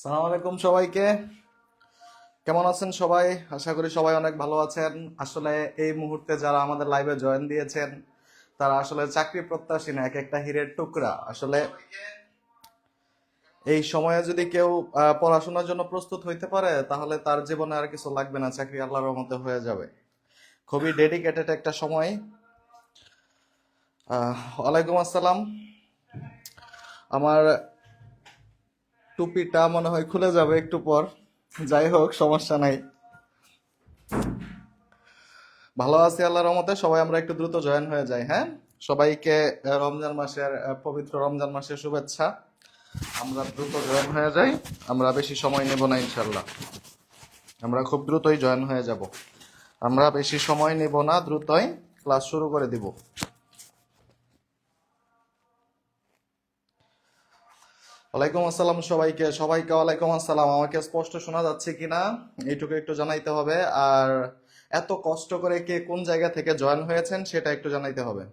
সালাম আলাইকুম সবাইকে। কেমন আছেন সবাই? আশা করি সবাই অনেক ভালো আছেন। আসলে এই মুহূর্তে যারা আমাদের লাইভে জয়েন দিয়েছেন তারা আসলে চাকরি প্রত্যাশী না, এক একটা হীরের টুকরা। আসলে এই সময়ে যদি কেউ পড়াশোনার জন্য প্রস্তুত হইতে পারে তাহলে তার জীবনে আর কিছু লাগবে না, চাকরি আল্লাহর রহমতে হয়ে যাবে। খুবই ডেডিকেটেড একটা সময়। ওয়ালাইকুম আসসালাম। আমার টুপিটা মনে হয় খুলে যাবে একটু পর, যাই হোক সমস্যা নাই। ভালো আছি আল্লাহর রহমতে। সবাই আমরা একটু দ্রুত জয়েন হয়ে যাই। হ্যাঁ, সবাইকে রমজান মাসের পবিত্র রমজান মাসের শুভেচ্ছা। আমরা দ্রুত জয়েন হয়ে যাই, আমরা বেশি সময় নেব না ইনশাল্লাহ। আমরা খুব দ্রুতই জয়েন হয়ে যাব, আমরা বেশি সময় নেব না, দ্রুতই ক্লাস শুরু করে দিব। ওয়ালাইকুম আসসালাম সবাইকে, সবাইকে ওয়ালাইকুম আসসালাম। আমাকে স্পষ্ট শোনা যাচ্ছে কিনা এইটুকু একটু জানাইতে হবে। আর এত কষ্ট করে কে কোন জায়গা থেকে জয়েন হয়েছেন সেটা একটু জানাইতে হবে।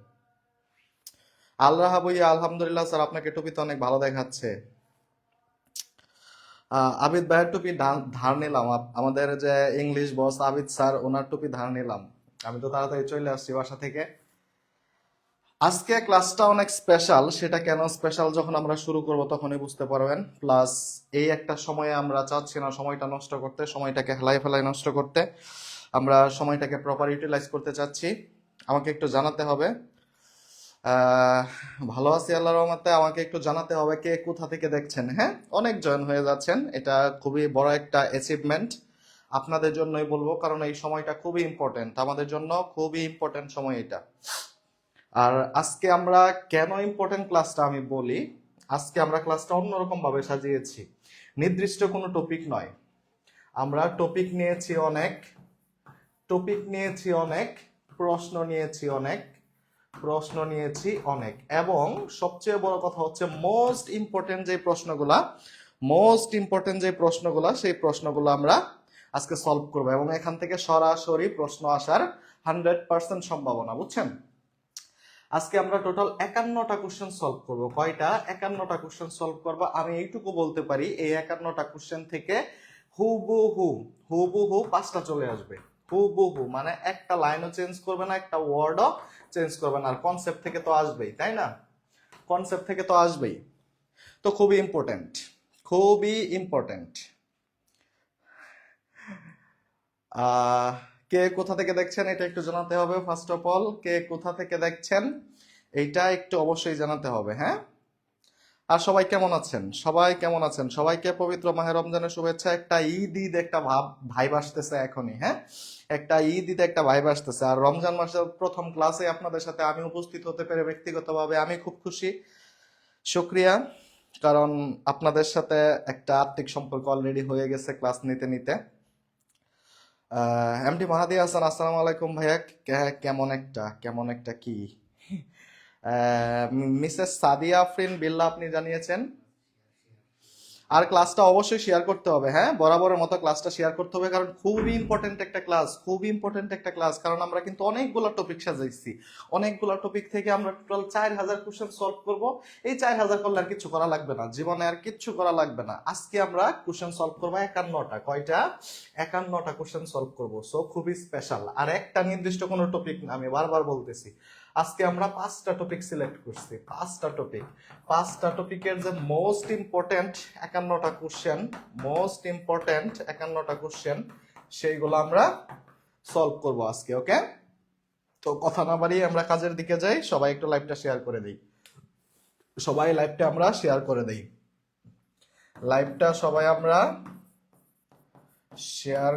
আল্লাহ ভাইয়া আলহামদুলিল্লাহ স্যার, আপনাকে টুপিতে অনেক ভালো দেখাচ্ছে। আবিদ ভাইয়ের টুপি ধার নিলাম। আমাদের যে ইংলিশ বস আবিদ স্যার, ওনার টুপি ধার নিলাম। আমি তো তাড়াতাড়ি চলে আসছি বাসা থেকে। আজকে ক্লাসটা অনেক স্পেশাল, সেটা কেন স্পেশাল যখন আমরা শুরু করব তখনই বুঝতে পারবেন। প্লাস এই একটা সময়ে আমরা চাচ্ছি না সময়টা নষ্ট করতে, সময়টাকে হেলাই ফেলাই নষ্ট করতে। আমরা সময়টাকে প্রপার ইউটিলাইজ করতে চাচ্ছি। আমাকে একটু জানাতে হবে। আহ, ভালো আছি আল্লাহর রহমতে। আমাকে একটু জানাতে হবে কে কোথা থেকে দেখছেন। হ্যাঁ, অনেক জয়েন হয়ে যাচ্ছেন, এটা খুবই বড় একটা অ্যাচিভমেন্ট। আপনাদের জন্যই বলবো, কারণ এই সময়টা খুবই ইম্পর্টেন্ট, আমাদের জন্য খুবই ইম্পর্টেন্ট সময় এটা। আর আজকে আমরা কেন ইম্পর্টেন্ট ক্লাসটা আমি বলি। আজকে আমরা ক্লাসটা অন্যরকম ভাবে সাজিয়েছি, নির্দিষ্ট কোনো টপিক নয়। আমরা টপিক নিয়েছি অনেক, প্রশ্ন নিয়েছি অনেক, এবং সবচেয়ে বড় কথা হচ্ছে মোস্ট ইম্পর্টেন্ট যে প্রশ্নগুলা সেই প্রশ্নগুলো আমরা আজকে সলভ করব, এবং এখান থেকে সরাসরি প্রশ্ন আসার 100% সম্ভাবনা, বুঝছেন? আজকে আমরা টোটাল 51টা কোশ্চেন সলভ করব। কয়টা? 51টা কোশ্চেন সলভ করব। আমি এইটুকু বলতে পারি, এই 51টা কোশ্চেন থেকে হুবহু হুবহু 5টা চলে আসবে। হুবহু মানে একটা লাইনও চেঞ্জ করবে না, একটা ওয়ার্ডও চেঞ্জ করবে না। আর কনসেপ্ট থেকে তো আসবেই, তাই না? কনসেপ্ট থেকে তো আসবেই। তো খুবই ইম্পর্টেন্ট, খুবই ইম্পর্টেন্ট। আহ কে কোথা থেকে দেখছেন এটা একটু জানাতে হবে। ফার্স্ট অফ অল, কে কোথা থেকে দেখছেন এইটা একটু অবশ্যই জানাতে হবে। হ্যাঁ, আর সবাই কেমন আছেন? সবাই কেমন আছেন? সবাইকে পবিত্র মাহে রমজানের শুভেচ্ছা। একটা ঈদ একটা ভাইব আসতেছে এখনই। হ্যাঁ, একটা ঈদ একটা ভাইব আসতেছে। আর রমজান মাসের প্রথম ক্লাসে আপনাদের সাথে আমি উপস্থিত হতে পেরে ব্যক্তিগতভাবে আমি খুব খুশি। শুক্রিয়া, কারণ আপনাদের সাথে একটা আত্মিক সম্পর্ক অলরেডি হয়ে গেছে ক্লাস নিতে নিতে। এমডি মাহাদি হাসান, আসসালামু আলাইকুম ভাইয়া। কেমন একটা কি মিসেস সাদিয়া আফরিন বিল্লা আপনি জানিয়েছেন। আর ক্লাসটা অবশ্যই শেয়ার করতে হবে। হ্যাঁ, বরাবরের মতো ক্লাসটা শেয়ার করতে হবে, কারণ খুবই ইম্পর্টেন্ট একটা ক্লাস, খুবই ইম্পর্টেন্ট একটা ক্লাস। কারণ আমরা কিন্তু অনেকগুলো টপিক সাজাইছি, অনেকগুলো টপিক থেকে আমরা টোটাল 4000 কোশ্চেন সলভ করব। এই 4000 করলে আর কিছু করা লাগবে না, জীবনে আর কিচ্ছু করা লাগবে না। আজকে আমরা কোশ্চেন সলভ করবো 51টা। কয়টা? 51টা কোশ্চেন সলভ করব। সো খুবই স্পেশাল। আর একটা নির্দিষ্ট কোনো টপিক না, আমি বারবার বলতেছি। আজকে আমরা 5টা টপিক সিলেক্ট করছি, 5টা টপিকের যে মোস্ট ইম্পর্টেন্ট 51টা কোশ্চেন সেইগুলো আমরা সলভ করব আজকে। ওকে, তো কথা না বাড়িয়ে আমরা কাজের দিকে যাই। সবাই একটু লাইভটা শেয়ার করে দিই। সবাই লাইভটা আমরা শেয়ার করে দেই। লাইভটা সবাই আমরা শেয়ার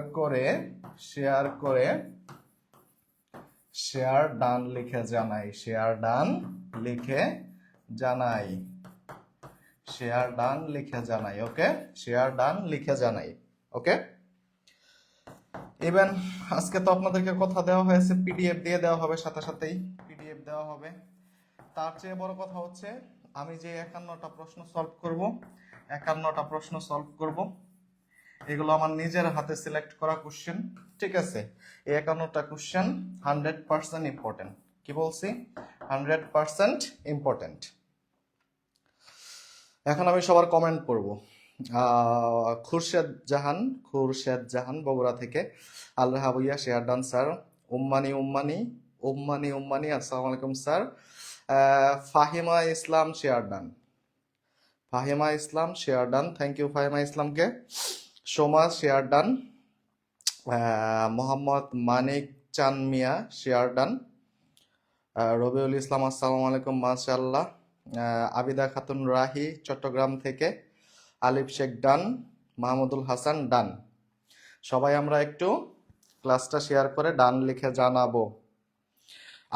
করে শেয়ার ডান লিখে জানাই। শেয়ার ডান লিখে জানাই। ওকে, শেয়ার ডান লিখে জানাই। ওকে, ইভেন আজকে তো আপনাদেরকে কথা দেওয়া হয়েছে, পিডিএফ দিয়ে দেওয়া হবে, সাথে সাথেই পিডিএফ দেওয়া হবে। তার চেয়ে বড় কথা হচ্ছে আমি যে 51টা প্রশ্ন সলভ করব এগুলো আমার নিজের হাতে সিলেক্ট করা কোশ্চেন। ঠিক আছে, এই 51টা কোশ্চেন 100% ইম্পর্টেন্ট। কি বলছি? 100% ইম্পর্টেন্ট। এখন আমি সবার কমেন্ট পড়ব। খুরশেদ জাহান বগুড়া থেকে, Allah Bhuiya share done sir. উম্মানি আসসালামু আলাইকুম sir. Fahima Islam share done. Thank you Fahima ইসলামকে। Soma share done. Mohammad Manik Chan Mia share done. Rabiul Islam আসসালামু আলাইকুম মাশাআল্লাহ। আবিদা খাতুন রাহি চট্টগ্রাম থেকে, আলিফ শেখ ডান, মাহমুদুল হাসান ডান। সবাই আমরা একটু ক্লাসটা শেয়ার করে ডান লিখে জানাবো।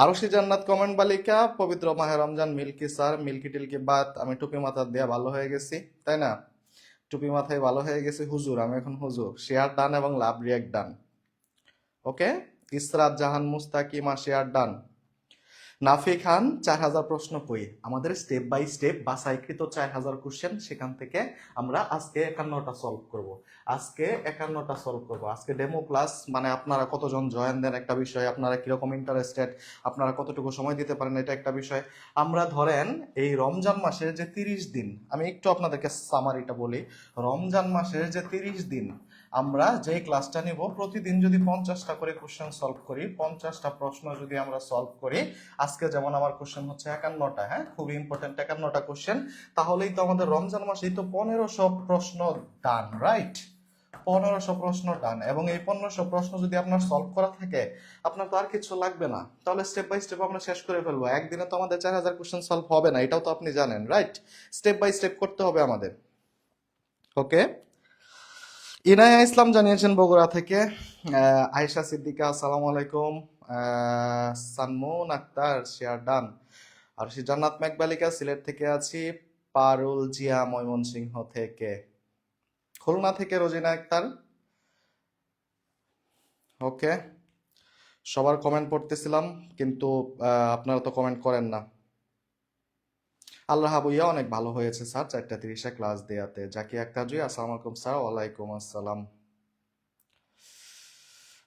আরশি জান্নাত কমেন্ট বালিকা, পবিত্র মাহে Ramzan milky sir, milky টিলকি Baat. আমি টুপি মাথা দিয়ে ভালো হয়ে গেছি, তাই না? টুপি মাথায় ভালো হয়ে গেছি হুজুর, আমি এখন হুজুর। শেয়ার ডান এবং লাভ রিয়াক্ট ডান। ওকে। ইসরাত জাহান মুস্তাকিমা শেয়ার ডান। নাফি খান 4000 প্রশ্ন কই? আমাদের স্টেপ বাই স্টেপ বাছাইকৃত 4000 কোশ্চেন, সেখান থেকে আমরা আজকে 51টা সলভ করব। আজকে ডেমো ক্লাস, মানে আপনারা কতজন জয়েন দেন একটা বিষয়, আপনারা কিরকম ইন্টারেস্টেড, আপনারা কতটুকু সময় দিতে পারেন এটা একটা বিষয়। আমরা ধরেন এই রমজান মাসের যে 30 দিন, আমি একটু আপনাদেরকে সামারিটা বলি। রমজান মাসের যে 30 দিন আমরা যে ক্লাসটা নিব, প্রতিদিন যদি 50টা করে কোশ্চেন সলভ করি, 50টা প্রশ্ন যদি আমরা সলভ করি, আজকে যেমন আমার কোশ্চেন হচ্ছে 51টা, হ্যাঁ খুবই ইম্পর্টেন্ট 51টা কোশ্চেন, তাহলেই তো আমাদের রমজান মাসেই তো 1500 প্রশ্ন ডান, রাইট? 1500 প্রশ্ন ডান। এবং এই 1500 প্রশ্ন যদি আপনার সলভ করা থাকে, আপনার তো আর কিছু লাগবে না, তাহলে স্টেপ বাই স্টেপ আমরা শেষ করে ফেলবো। একদিনে তো আমাদের 4000 কোশ্চেন সলভ হবে না, এটাও তো আপনি জানেন, রাইট? স্টেপ বাই স্টেপ করতে হবে আমাদের। ওকে। ইনায়া ইসলাম জানিয়েছেন বগুড়া থেকে। আয়েশা সিদ্দিকা আসসালামু আলাইকুম। Sanmun Akter share done. আর সে জান্নাত মেঘবালিকা সিলেট থেকে আছি। পারুল জিয়া ময়মনসিংহ থেকে। খুলনা থেকে রোজিনা আক্তার। ওকে। সবার কমেন্ট পড়তেছিলাম, কিন্তু আপনারা তো কমেন্ট করেন না। আল্লাহ হাবুইয়া অনেক ভালো হয়েছে স্যার 4:30 ক্লাস দেয়াতে। জাকি আক্তার জি আসসালামু আলাইকুম স্যার। ওয়ালাইকুম আসসালাম।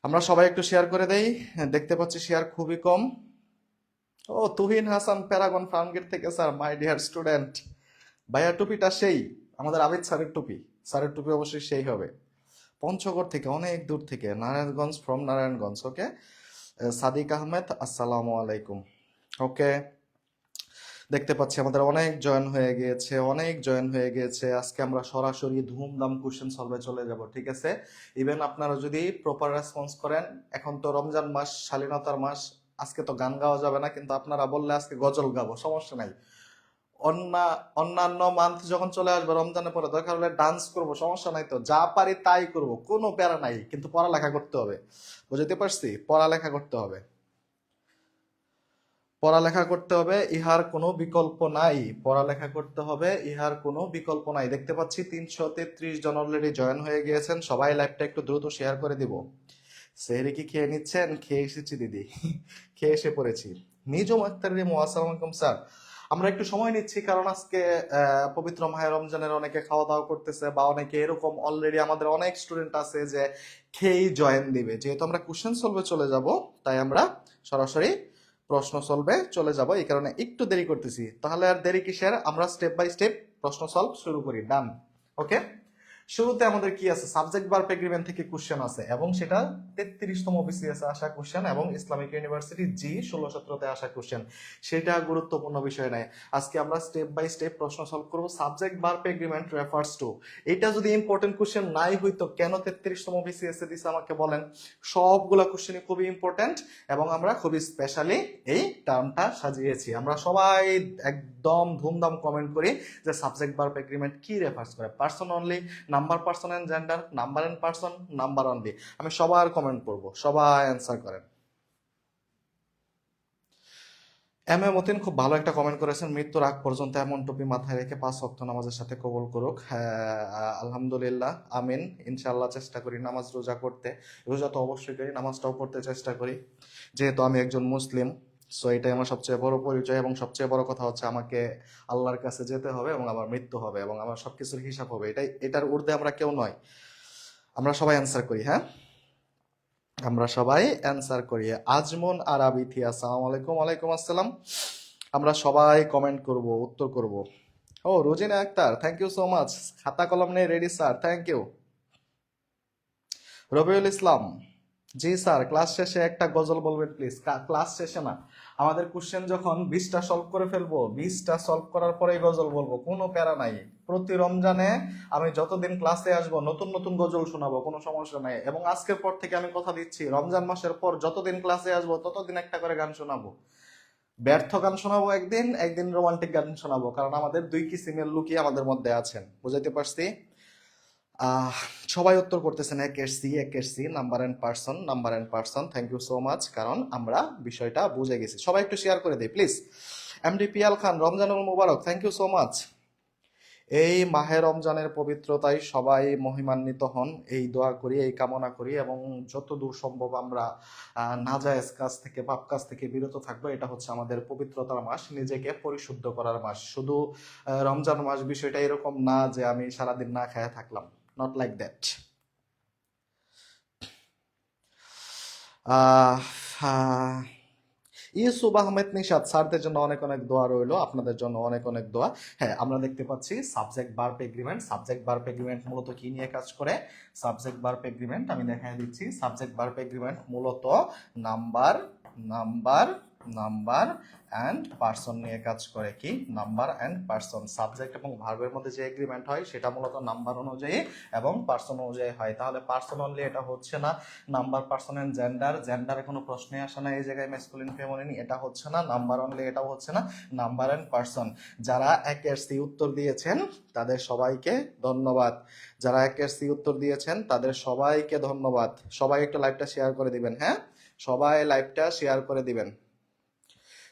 আমরা সবাই একটু শেয়ার করে দেই, দেখতে পাচ্ছি শেয়ার খুবই কম। ও তুহিন হাসান প্যারাগন ফার্মগেট থেকে স্যার, মাই ডিয়ার স্টুডেন্ট। ভাইয়া টুপিটা সেই আমাদের আবিদ স্যারের টুপি। স্যারের টুপি অবশ্যই সেই হবে। পঞ্চগড় থেকে, অনেক দূর থেকে, নারায়ণগঞ্জ, ফ্রম নারায়ণগঞ্জ। ওকে। সাদিক আহমেদ আসসালামু আলাইকুম। ওকে। দেখতে পাচ্ছি আমাদের অনেক জয়েন হয়ে গিয়েছে। আজকে আমরা সরাসরি ধুমধাম কোশ্চেন সলভে চলে যাব, ঠিক আছে? ইভেন আপনারা যদি প্রপার রেসপন্স করেন, এখন তো রমজান মাস, শালীনতার মাস, আজকে তো গান গাওয়া যাবে না, কিন্তু আপনারা বললে আজকে গজল গাবো, সমস্যা নাই। অন্যান্য মান্থ যখন চলে আসবে, রমজানের পরে দরকার হলে ডান্স করবো, সমস্যা নাই, তো যা পারি তাই করব, কোনো প্যারা নাই, কিন্তু পড়ালেখা করতে হবে। বুঝতে পারছি? পড়ালেখা করতে হবে, ইহার কোনো বিকল্প নাই। দেখতে পাচ্ছি 333 জন অলরেডি জয়েন হয়ে গিয়েছেন। সবাই লাইভটা একটু দ্রুত শেয়ার করে দিব। সেহরি কি খেয়ে নিচ্ছেন? খেয়ে এসেছি দিদি, খেয়ে এসে পড়েছি। নিজম আক্তার রিমু আসসালামু আলাইকুম স্যার। আমরা একটু সময় নিচ্ছি, কারণ আজকে পবিত্র মাহে রমজানের অনেকে খাওয়া দাওয়া করতেছে, বা অনেকে এরকম অলরেডি আমাদের অনেক স্টুডেন্ট আছে যে খেয়েই জয়েন দিবে। যেহেতু আমরা কোশ্চেন সলভে চলে যাব, তাই আমরা সরাসরি প্রশ্ন সলভে চলে যাব, এই কারণে একটু দেরি করতেছি। তাহলে আর দেরি কিসের, আমরা স্টেপ বাই স্টেপ প্রশ্ন সলভ শুরু করি। ডান। ওকে। শুরুতে আমাদের কি আছে, সাবজেক্ট ভার্ব এগ্রিমেন্ট থেকে কোশ্চেন আছে, এবং সেটা 33তম বিসিএস আসা কোশ্চেন, এবং ইসলামিক ইউনিভার্সিটি জি 16-17তে আসা কোশ্চেন। সেটা গুরুত্বপূর্ণ বিষয় নয়। আজকে আমরা স্টেপ বাই স্টেপ প্রশ্ন সলভ করব। Subject verb agreement refers to, এটা যদি ইম্পর্টেন্ট কোশ্চেন নাই হইতো, কেন 33তম বিসিএস এ দিছে আমাকে বলেন? সবগুলা কোশ্চেনই খুবই ইম্পর্টেন্ট, এবং আমরা খুবই স্পেশালি এই টার্মটা সাজিয়েছি। আমরা সবাই একদম ধুমধাম কমেন্ট করি যে সাবজেক্ট ভার্ব এগ্রিমেন্ট কি রেফার্স করে। Person only, number, person and gender, number and person, number only. আমি সবার কমেন্ট পড়বো, সবাই অ্যান্সার করেন। এম এ মতিন খুব ভালো একটা কমেন্ট করেছেন, মৃত্যুর আগ পর্যন্ত এমন টুপি মাথায় রেখে 5 ওয়াক্ত নামাজের সাথে কবুল করুক। হ্যাঁ, আলহামদুলিল্লাহ, আমিন। ইনশাআল্লাহ চেষ্টা করি নামাজ রোজা করতে। রোজা তো অবশ্যই করি, নামাজটাও পড়তে চেষ্টা করি, যেহেতু আমি একজন মুসলিম। সো এটাই আমার সবচেয়ে বড় পরিচয়, এবং সবচেয়ে বড় কথা হচ্ছে আমাকে আল্লাহর কাছে যেতে হবে, এবং আমার মৃত্যু হবে, এবং আমার সবকিছুর হিসাব হবে। এটার ঊর্ধ্বে আমরা কেউ নয়। আমরা সবাই অ্যান্সার করি, হ্যাঁ আমরা সবাই অ্যান্সার করি। আজমন আরাবি থিয়া আসসালামু আলাইকুম। ওয়ালাইকুম আসসালাম। আমরা সবাই কমেন্ট করব, উত্তর করব। ও Rozina Akter, thank you so much. খাতা কলম নেই ready sir, thank you. Rabiul Islam, জি স্যার, ক্লাস শেষে একটা গজল বলবেন প্লিজ। ক্লাস শেষে না, আমাদের কোশ্চেন যখন 20টা সলভ করে ফেলবো, 20টা সলভ করার পরেই গজল বলবো, কোনো প্যারা নাই। প্রতি রমজানে আমি যতদিন ক্লাসে আসবো নতুন নতুন গজল শোনাবো, কোনো সমস্যা নাই। এবং আজকের পর থেকে আমি কথা দিচ্ছি, রমজান মাসের পর যতদিন ক্লাসে আসবো ততদিন একটা করে গান শোনাবো। ব্যর্থ গান শোনাবো একদিন, একদিন রোমান্টিক গান শোনাবো, কারণ আমাদের দুই কিসিমের লুকই আমাদের মধ্যে আছেন, বুঝাইতে পারছি? আহ সবাই উত্তর করতেছেন একের C number and person, number and person, thank you so much, কারণ আমরা বিষয়টা বুঝে গেছি। সবাই একটু শেয়ার করে দিই প্লিজ। এমডি পিয়াল খান, রমজানুল মুবারক, থ্যাংক ইউ সো মাচ। এই মাহে রমজানের পবিত্রতায় সবাই মহিমান্বিত হন, এই দোয়া করি, এই কামনা করি, এবং যত দূর সম্ভব আমরা নাজায়েজ কাজ থেকে, পাপ কাজ থেকে বিরত থাকবো। এটা হচ্ছে আমাদের পবিত্রতার মাস, নিজেকে পরিশুদ্ধ করার মাস। শুধু রমজান মাস বিষয়টা এরকম না যে আমি সারাদিন না খেয়ে থাকলাম, not like that. Yusuf Ahmed Nishad, স্যারদের জন্য অনেক অনেক দোয়া রইলো, আপনাদের জন্য অনেক অনেক দোয়া। হ্যাঁ, আমরা দেখতে পাচ্ছি subject verb agreement. Subject verb agreement মূলত কি নিয়ে কাজ করে? সাবজেক্ট ভার্ব এগ্রিমেন্ট আমি দেখাই দিচ্ছি। সাবজেক্ট ভার্ব এগ্রিমেন্ট মূলত number, number, number and person নিয়ে কাজ করে। কি? Number and person. সাবজেক্ট এবং ভার্বের মধ্যে যে এগ্রিমেন্ট হয় সেটা মূলত নাম্বার অনুযায়ী এবং পার্সন অনুযায়ী হয়। তাহলে পার্সন অনলি এটা হচ্ছে না নাম্বার, পার্সন এন্ড জেন্ডার, জেন্ডারে কোনো প্রশ্নে আসে না এই জায়গায়, ম্যাসকুলিন ফেমিনিন এটা হচ্ছে না। নাম্বার অনলি এটাও হচ্ছে না, নাম্বার এন্ড পার্সন। যারা একের সি উত্তর দিয়েছেন তাদের সবাইকে ধন্যবাদ। যারা একের সি উত্তর দিয়েছেন তাদের সবাইকে ধন্যবাদ। সবাই একটু লাইভটা শেয়ার করে দিবেন। হ্যাঁ, সবাই লাইভটা শেয়ার করে দিবেন।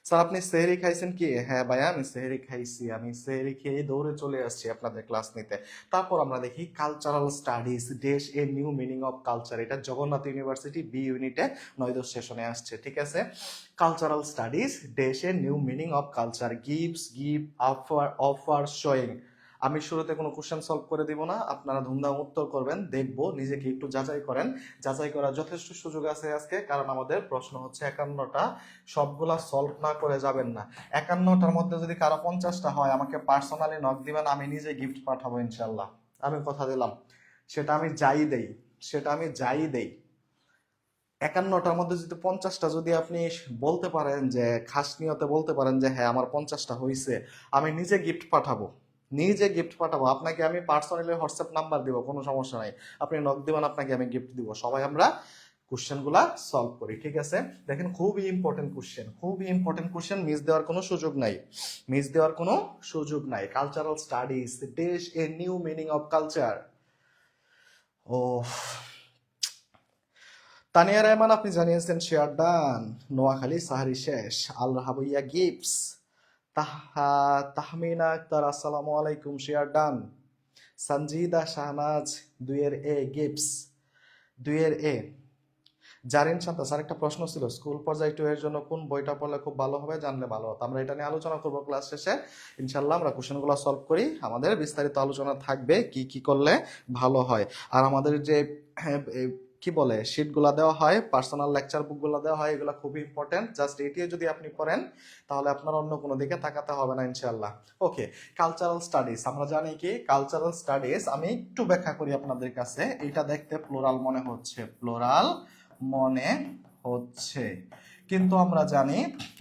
স্যার আপনি সেহরি খাইছেন কি? হ্যাঁ ভাইয়া, আমি সেহরি খাইছি। আমি সেহরি খেয়ে দৌড়ে চলে আসছি আপনাদের ক্লাস নিতে। তারপর আমরা দেখি কালচারাল স্টাডিজ, দেশ a new meaning of culture. এটা জগন্নাথ ইউনিভার্সিটি বি ইউনিটে 9 সেশনে আসছে, ঠিক আছে? কালচারাল স্টাডিজ, দেশ a new meaning of culture, gives, give, offer, offer, showing. আমি শুরুতে কোনো কোশ্চেন সলভ করে দিব না, আপনারা ধুমধাম উত্তর করবেন, দেখবো, নিজেকে একটু যাচাই করেন। যাচাই করার যথেষ্ট সুযোগ আছে আজকে, কারণ আমাদের প্রশ্ন হচ্ছে 51টা, সবগুলা সলভ না করে যাবেন না। 51টার মধ্যে যদি কারো 50টা হয় আমাকে পার্সোনালি নক দিবেন, আমি নিজে গিফট পাঠাবো ইনশাল্লাহ, আমি কথা দিলাম। সেটা আমি যাই দেই, সেটা আমি যাই দেই। 51টার মধ্যে যদি 50টা যদি আপনি বলতে পারেন, যে খাস নিয়তে বলতে পারেন যে হ্যাঁ আমার 50টা হয়েছে, আমি নিজে গিফট পাঠাবো, নিজে গিফট পাঠাবো আপনাকে। আমি পার্সোনালি হোয়াটসঅ্যাপ নাম্বার দিব, কোনো সমস্যা নাই, আপনি নক দিবেন, আপনাকে আমি গিফট দিব। সবাই আমরা কোশ্চেন গুলা সলভ করি, ঠিক আছে? দেখেন, খুবই ইম্পর্টেন্ট কোশ্চেন, খুবই ইম্পর্টেন্ট কোশ্চেন, মিস দেওয়ার কোনো সুযোগ নাই, মিস দেওয়ার কোনো সুযোগ নাই। কালচারাল স্টাডিজ, দেশ a new meaning of culture. ও তানিয়া রহমান, আপনি জানিয়েছেন শেয়ার ডান। নোয়াখালী সাহারি শেষ। আল রাহাবইয়া গিফটস। তাহমিনা আক্তার, আসসালামু আলাইকুম, শেয়ার ডান। সঞ্জিদা শাহনাজ, 2-এ গিফটস, 2-এ। জারিন শান্তা, স্যার একটা প্রশ্ন ছিল, স্কুল পর্যায়ে 2 এর জন্য কোন বইটা পড়লে খুব ভালো হবে, জানলে ভালো হতো। আমরা এটা নিয়ে আলোচনা করবো ক্লাস শেষে ইনশাল্লাহ। আমরা কোশ্চেনগুলো সলভ করি, আমাদের বিস্তারিত আলোচনা থাকবে কি কি করলে ভালো হয়। আর আমাদের যে কি বলে শিটগুলো দেওয়া হয়, পার্সোনাল লেকচার বুকগুলো দেওয়া হয়, এগুলো খুবই ইম্পর্টেন্ট। জাস্ট এটিও যদি আপনি পড়েন তাহলে আপনার অন্য কোনো দিকে তাকাতে হবে না ইনশাল্লাহ। ওকে, কালচারাল স্টাডিজ, আমরা জানি কি কালচারাল স্টাডিজ, আমি একটু ব্যাখ্যা করি আপনাদের কাছে। এটা দেখতে প্লোরাল মনে হচ্ছে, প্লোরাল মনে হচ্ছে, কিন্তু আমরা জানি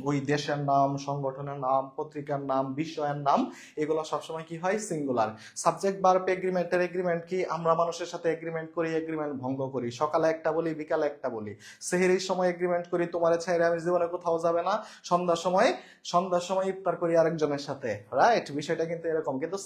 ওই দেশের নাম, সংগঠনের নাম, পত্রিকার নাম, বিষয়ের নাম, এগুলো সবসময় কি হয়? সিঙ্গুলার। সাবজেক্ট ভার্ব এগ্রিমেন্টের এগ্রিমেন্ট কি? আমরা মানুষের সাথে এগ্রিমেন্ট করি, এগ্রিমেন্ট ভঙ্গ করি। সকালে একটা বলি, বিকালে একটা বলি। সেহরির সময় এগ্রিমেন্ট করি, তোমার ছেড়ে আমি জীবনে কোথাও যাবে না। সন্ধ্যার সময় ইফতার করি আরেকজনের সাথে, রাইট? বিষয়টা কিন্তু এরকম। কিন্তু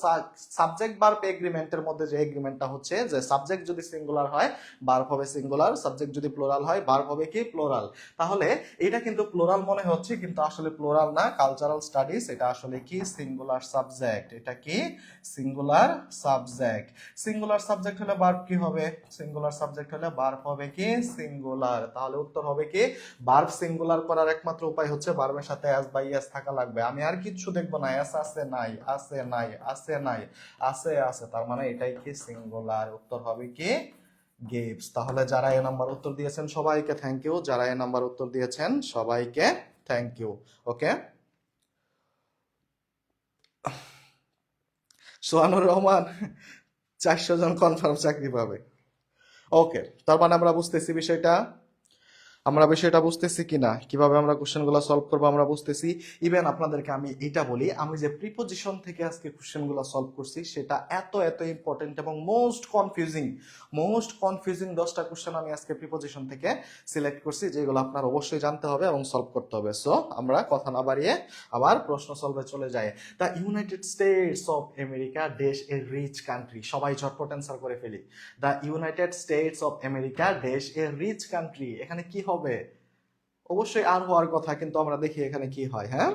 সাবজেক্ট ভার্ব এগ্রিমেন্টের মধ্যে যে এগ্রিমেন্টটা হচ্ছে, যে সাবজেক্ট যদি সিঙ্গুলার হয় ভার্ব হবে সিঙ্গুলার, সাবজেক্ট যদি প্লোরাল হয় ভার্ব হবে কি? প্লোরাল। তাহলে এটা কিন্তু প্লোরাল মনে হচ্ছে, কিন্তু আসলে প্লোরাল না। কালচারাল স্টাডিজ এটা আসলে কি? Singular subject. এটা কি? Singular subject. সিঙ্গুলার সাবজেক্ট হলে ভার্ব কি হবে? সিঙ্গুলার সাবজেক্ট হলে ভার্ব হবে কি? সিঙ্গুলার। তাহলে উত্তর হবে কি? ভার্ব সিঙ্গুলার করার একমাত্র উপায় হচ্ছে ভার্বের সাথে এস বাই এস থাকা লাগবে। আমি আর কিচ্ছু দেখবো না, এস আছে নাই, আছে নাই, আছে নাই, আছে আছে, তার মানে এটাই কি? সিঙ্গুলার। উত্তর হবে কি? গিভস। তাহলে যারা এ নাম্বার উত্তর দিয়েছেন সবাইকে থ্যাংক ইউ, যারা এ নাম্বার উত্তর দিয়েছেন সবাইকে thank you. Okay, Sohanur Rahman 400 জন কনফার্ম চাকরি পাবে। ওকে, তার মানে আমরা বিষয়টা বুঝতেছি কিনা, কিভাবে আমরা কোশ্চেনগুলো সলভ করবো আমরা বুঝতেছি। ইভেন আপনাদেরকে আমি এটা বলি, আমি যে প্রিপোজিশন থেকে আজকে কোশ্চেনগুলো সলভ করছি সেটা এত এত ইম্পর্টেন্ট এবং মোস্ট কনফিউজিং 10টা কোশ্চেন আমি আজকে প্রিপোজিশন থেকে সিলেক্ট করছি, যেগুলো আপনার অবশ্যই জানতে হবে এবং সলভ করতে হবে। সো আমরা কথা না বাড়িয়ে আবার প্রশ্ন সলভে চলে যাই। The United States of America দেশ এ রিচ কান্ট্রি, সবাই ঝটপট অ্যান্সার করে ফেলি। The United States of America দেশ এ রিচ কান্ট্রি, এখানে কি হবে? অবশ্যই আর হওয়ার কথা, কিন্তু আমরা দেখি এখানে কি হয়। হ্যাঁ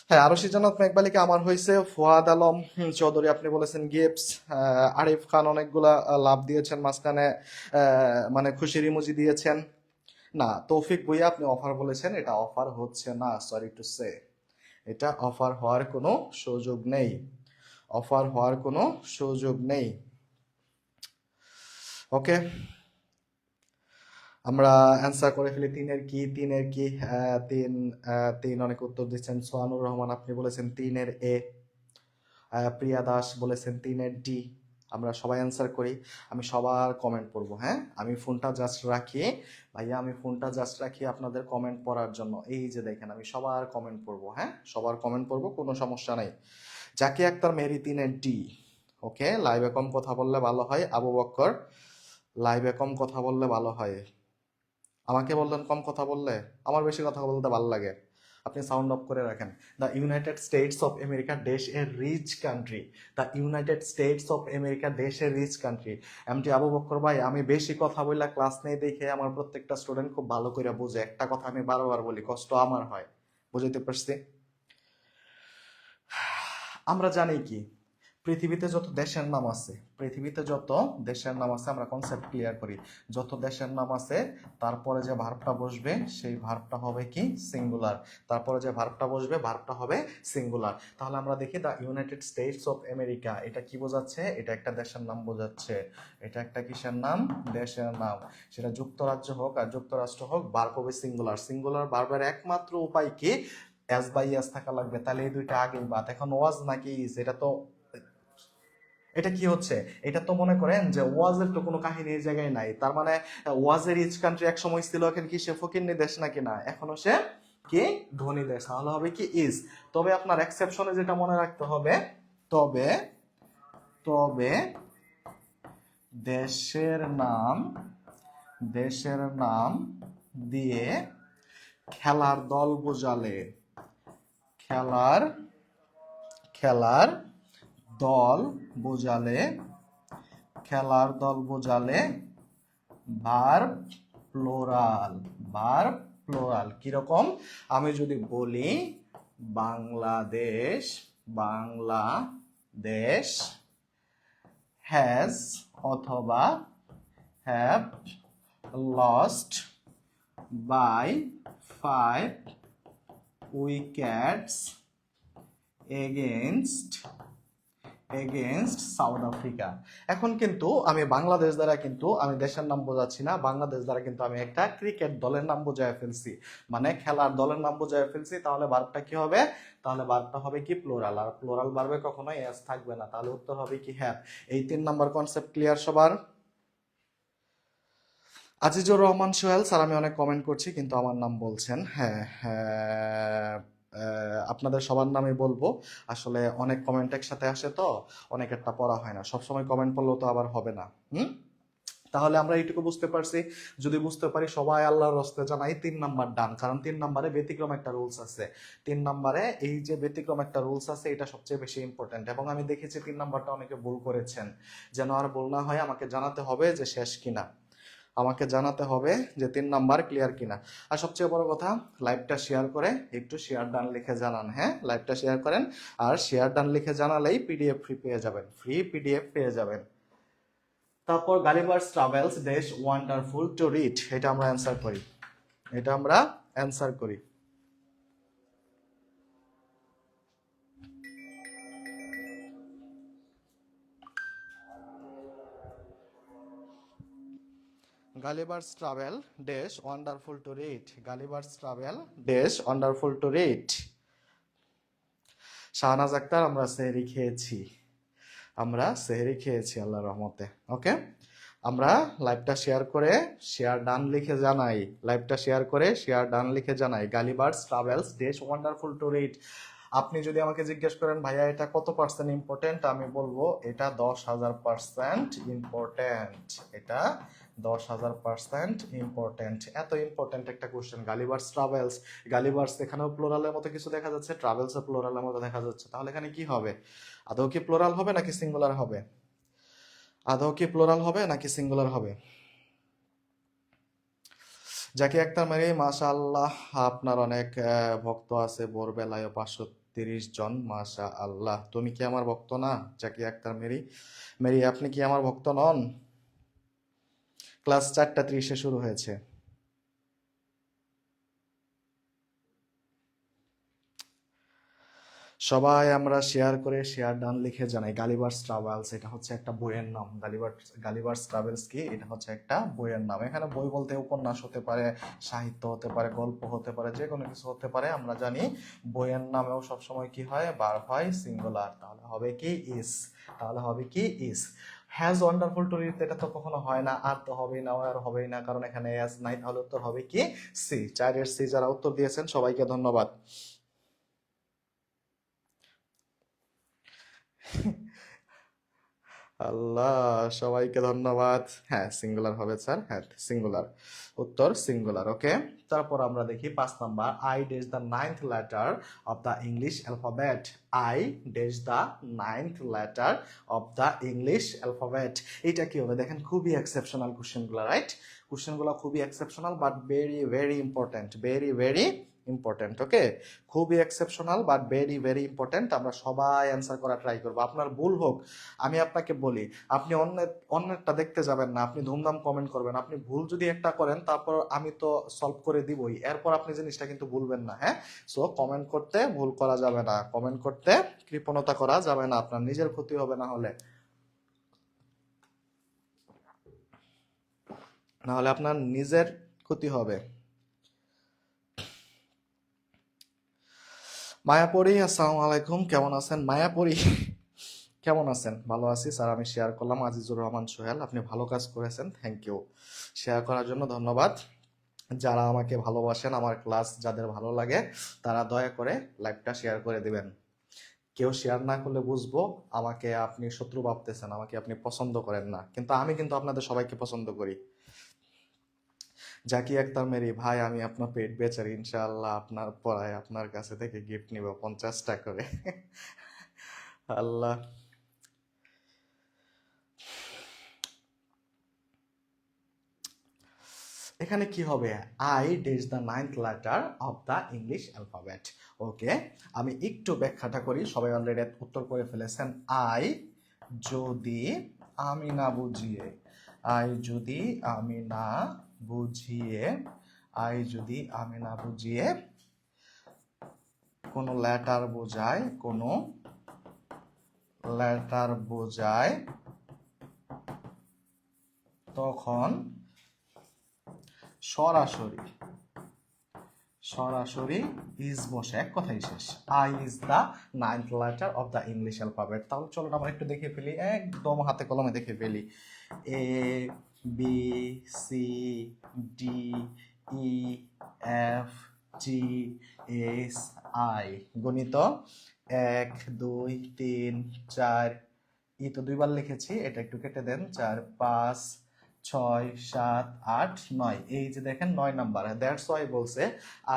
হ্যাঁ, আরশি জান্নাত মেঘবালিকা আমার হয়েছে। ফুয়াদ আলম চৌধুরী আপনি বলেছেন গিফটস। আরিফ খান অনেকগুলা লাভ দিয়েছেন মাঝখানে, মানে খুশির ইমোজি দিয়েছেন। না, তৌফিক ভুইয়া আপনি অফার বলেছেন, এটা অফার হচ্ছে না, সরি টু সে, এটা অফার হওয়ার কোনো সুযোগ নেই, অফার হওয়ার কোনো সুযোগ নেই। ওকে, আমরা অ্যান্সার করে ফেলি। তিনের কি তিন অনেক উত্তর দিচ্ছেন। সোহানুর রহমান আপনি বলেছেন 3-এ। প্রিয়া দাস বলেছেন 3-ডি। আমরা সবাই অ্যান্সার করি। আমি সবার কমেন্ট পড়বো। হ্যাঁ, আমি ফোনটা জাস্ট রাখি ভাইয়া, আমি ফোনটা জাস্ট রাখি আপনাদের কমেন্ট পড়ার জন্য। এই যে দেখেন, আমি সবার কমেন্ট পড়বো। হ্যাঁ, সবার কমেন্ট পড়বো, কোনো সমস্যা নাই। জাকি আক্তার মেরি 3-ডি। ওকে, লাইভে কম কথা বললে ভালো হয়। আবু বক্কর, লাইভে কম কথা বললে ভালো হয়। আমাকে বললেন কম কথা বললে, আমার বেশি কথা বলতে ভালো লাগে। আপনি সাউন্ড অফ করে রাখেন। The United States of America দেশ a rich country, the United States of America দেশ a rich country. MT Abu Bakkar ভাই, আমি বেশি কথা বললে ক্লাস নেই দেখে আমার প্রত্যেকটা স্টুডেন্ট খুব ভালো করে বুঝে, একটা কথা আমি বারবার বলি, কষ্ট আমার হয়, বুঝাইতে পারছি? আমরা জানি কি, পৃথিবীতে যত দেশের নাম আছে আমরা কনসেপ্ট ক্লিয়ার করি। যত দেশের নাম আছে তারপরে যে ভার্বটা বসবে সেই ভার্বটা হবে কি সিঙ্গুলার, তারপরে যে ভার্বটা বসবে ভার্বটা হবে সিঙ্গুলার। তাহলে আমরা দেখি the United States of America, এটা কি বোঝাচ্ছে? এটা একটা দেশের নাম বোঝাচ্ছে। এটা একটা কিসের নাম? দেশের নাম। সেটা যুক্তরাজ্য হোক আর যুক্তরাষ্ট্র হোক, ভার্ব হবে সিঙ্গুলার। সিঙ্গুলার ভার্বের একমাত্র উপায় কি? এস বাই এস থাকা লাগবে, তাহলে এই দুইটা আগেই বাদ। এখন ওয়াজ নাকি ইজ, এটা কি হচ্ছে? এটা তো মনে করেন যে ওয়াজের তো কোনো কাহিনী এই জায়গায় নাই, তার মানে ওয়াজের রিচ কান্ট্রি এক সময় ছিল, এখন কি সে ফকিন্নি দেশ নাকি? না, এখনো সে কি ধনী দেশ। তাহলে হবে কি ইজ। তবে আপনার এক্সেপশনে যেটা মনে রাখতে হবে, তবে তবে দেশের নাম দিয়ে খেলার দল বোঝালে, খেলার খেলার দল বোঝালে ভার্ব প্লোরাল কিরকম? আমি যদি বলি বাংলাদেশ হ্যাজ অথবা have lost by 5 wickets against South Africa. এখন কিন্তু আমি বাংলাদেশ দ্বারা কিন্তু আমি দেশের নাম বোঝাচ্ছি না, বাংলাদেশ দ্বারা কিন্তু আমি একটা ক্রিকেট দলের নাম বোঝায় ফেলছি, মানে খেলার দলের নাম বোঝায় ফেলছি। তাহলে ভার্বটা কি হবে? তাহলে ভার্বটা হবে কি প্লোরাল, আর প্লোরাল ভার্বে কখনোই এস থাকবে না। তাহলে উত্তর হবে কি হ্যাভ। এই 3 নাম্বার কনসেপ্ট ক্লিয়ার সবার? আজিজুর রহমান সোহেল স্যার, আমি অনেক কমেন্ট করছি কিন্তু আমার নাম বলছেন। হ্যাঁ হ্যাঁ, আপনাদের সবার নামই বলবো। আসলে অনেক কমেন্ট একসাথে আসে তো অনেকেরটা পড়া হয় না, সবসময় কমেন্ট পড়লেও তো আবার হবে না। তাহলে আমরা এইটুকু বুঝতে পারছি। যদি বুঝতে পারি সবাই আল্লাহর রস্তে জানাই 3 নাম্বার ডান, কারণ 3 নাম্বারে ব্যতিক্রম একটা রুলস আছে। 3 নাম্বারে এই যে ব্যতিক্রম একটা রুলস আছে, এটা সবচেয়ে বেশি ইম্পর্টেন্ট। এবং আমি দেখেছি 3 নাম্বারটা অনেকে ভুল করেছেন। যেন আর ভুল না হয়, আমাকে জানাতে হবে যে শেষ কিনা, আমাকে জানাতে হবে যে 3 নাম্বার ক্লিয়ার কিনা। আর সবচেয়ে বড় কথা, লাইভটা শেয়ার করে একটু শেয়ার ডান লিখে জানান। হ্যাঁ, লাইভটা শেয়ার করেন, আর শেয়ার ডান লিখে জানালেই পিডিএফ ফ্রি পেয়ে যাবেন, ফ্রি পিডিএফ পেয়ে যাবেন। তারপর Gulliver's Travels dash wonderful to read, এটা আমরা অ্যান্সার করি। Gulliver's Travel dash wonderful to read, Gulliver's Travel dash wonderful to read. Shahnaz Akhtar, আমরা সেহরি খেয়েছি, আমরা সেহরি খেয়েছি আল্লাহর রহমতে। ওকে, আমরা লাইভটা শেয়ার করে শেয়ার ডান লিখে জানাই, লাইভটা শেয়ার করে শেয়ার ডান লিখে জানাই। Gulliver's Travels days wonderful to read. আপনি যদি আমাকে জিজ্ঞেস করেন ভাইয়া এটা কত পার্সেন্ট ইম্পর্টেন্ট, আমি বলবো এটা 10,000% ইম্পর্টেন্ট, এটা 10,000% ইম্পর্টেন্ট। এত ইম্পর্টেন্ট একটা কোশ্চেন। গালিবার্স ট্রাভেলস, গালিবার্স এখানেও প্লোরালের মতো কিছু দেখা যাচ্ছে, ট্রাভেলসও প্লোরালের মতো দেখা যাচ্ছে, তাহলে এখানে কি হবে? আদৌ কি প্লোরাল হবে নাকি সিঙ্গুলার হবে? আদৌ কি প্লোরাল হবে নাকি সিঙ্গুলার হবে? জাকি আক্তার মেরি, মাশাআল্লাহ, আপনার অনেক ভক্ত আছে, ভোরবেলায় 530 জন, মাশা আল্লাহ। তুমি কি আমার ভক্ত না জাকি আক্তার মেরি? মেরি, আপনি কি আমার ভক্ত নন? ক্লাস 4:30 শুরু হয়েছে। সবাই আমরা শেয়ার করে শেয়ার ডান লিখে জানাই। গালিবার্স ট্রাভেলস এটা হচ্ছে একটা বইয়ের নাম। গালিবার্স ট্রাভেলস কি? এটা হচ্ছে একটা বইয়ের নাম। এখানে বই বলতে উপন্যাস হতে পারে, সাহিত্য হতে পারে, গল্প হতে পারে, যে কোনো কিছু হতে পারে। আমরা জানি বইয়ের নামেও সবসময় কি হয়? ভার্ব হয় সিঙ্গুলার। তাহলে হবে কি? ইস। তাহলে হবে কি? ইস। হ্যাজ ওয়ান্ডারফুল টু রিড, এটা তো কখনো হয় না, আর তো হবেই না, আর হবেই না, কারণ এখানে এস নাই। তাহলে উত্তর হবে কি? সি। 4-এর সি। যারা উত্তর দিয়েছেন সবাইকে ধন্যবাদ। আল্লাহ, সবাইকে ধন্যবাদ। হ্যাঁ সিঙ্গুলার হবে স্যার, হ্যাঁ সিঙ্গুলার, উত্তর সিঙ্গুলার। ওকে, তারপর আমরা দেখি 5 number. I days the 9th letter of the English alphabet. I days the 9th letter of the English alphabet. এটা কি হবে? দেখেন খুবই এক্সেপশনাল কোশ্চেনগুলো, রাইট? কোশ্চেনগুলো খুবই exceptional but very very important, very very important. Okay, খুবই exceptional but very very important. আমরা সবাই অ্যান্সার করা ট্রাই করবো, আপনার ভুল হোক। আমি আপনাকে বলি, আপনি অন্যেরটা দেখতে যাবেন না, আপনি ধুমধাম কমেন্ট করবেন। আপনি ভুল যদি একটা করেন, তারপর আমি তো সলভ করে দিবই, এরপর আপনি জিনিসটা কিন্তু ভুলবেন না। হ্যাঁ, সো কমেন্ট করতে ভুল করা যাবে না, কমেন্ট করতে কৃপণতা করা যাবে না, আপনার নিজের ক্ষতি হবে না হলে, না হলে আপনার নিজের ক্ষতি হবে। মায়াপরি, আসসালামু আলাইকুম, কেমন আছেন মায়াপরি? কেমন আছেন? ভালো আছি স্যার, আমি শেয়ার করলাম। আজিজুর রহমান সোহেল, আপনি ভালো কাজ করেছেন, থ্যাংক ইউ। শেয়ার করার জন্য ধন্যবাদ। যারা আমাকে ভালোবাসেন, আমার ক্লাস যাদের ভালো লাগে, তারা দয়া করে লাইভটা শেয়ার করে দিবেন। কেউ শেয়ার না করলে বুঝবো আমাকে আপনি শত্রু ভাবতেছেন, আমাকে আপনি পছন্দ করেন না, কিন্তু আমি কিন্তু আপনাদের সবাইকে পছন্দ করি। জাকি আক্তার মেরি, ভাই আমি আপনার পেট বেচারি, ইনশাআল্লাহ আপনার পড়ায় আপনার কাছে থেকে গিফট নিব 50টা করে। আল্লাহ। এখানে কি হবে? I days the 9th letter of the English alphabet. Okay, আমি একটু ব্যাখ্যাটা করি, সবাই অলরেডি উত্তর করে ফেলেছেন। আই যদি আমি না বুঝিয়ে, আই যদি আমি না বুঝিয়ে, আই যদি আমি না বুঝিয়ে কোনো লেটার বোঝায়, কোনো লেটার বোঝায়, তখন সরাসরি সরাসরি ইজ বসে, এক কথাই শেষ। I is the 9th letter of the English alphabet. তাহলে চলুন আমরা একটু দেখে ফেলি, একদম হাতে কলমে দেখে ফেলি। A B C D E F G H I. গণিত 1 2 3 4, ই তো 2বার লিখেছি, এটা একটু কেটে দেন। 4 5 6 7 8 9, এই যে দেখেন 9 নাম্বার। দ্যাটস ওয়াই বলছে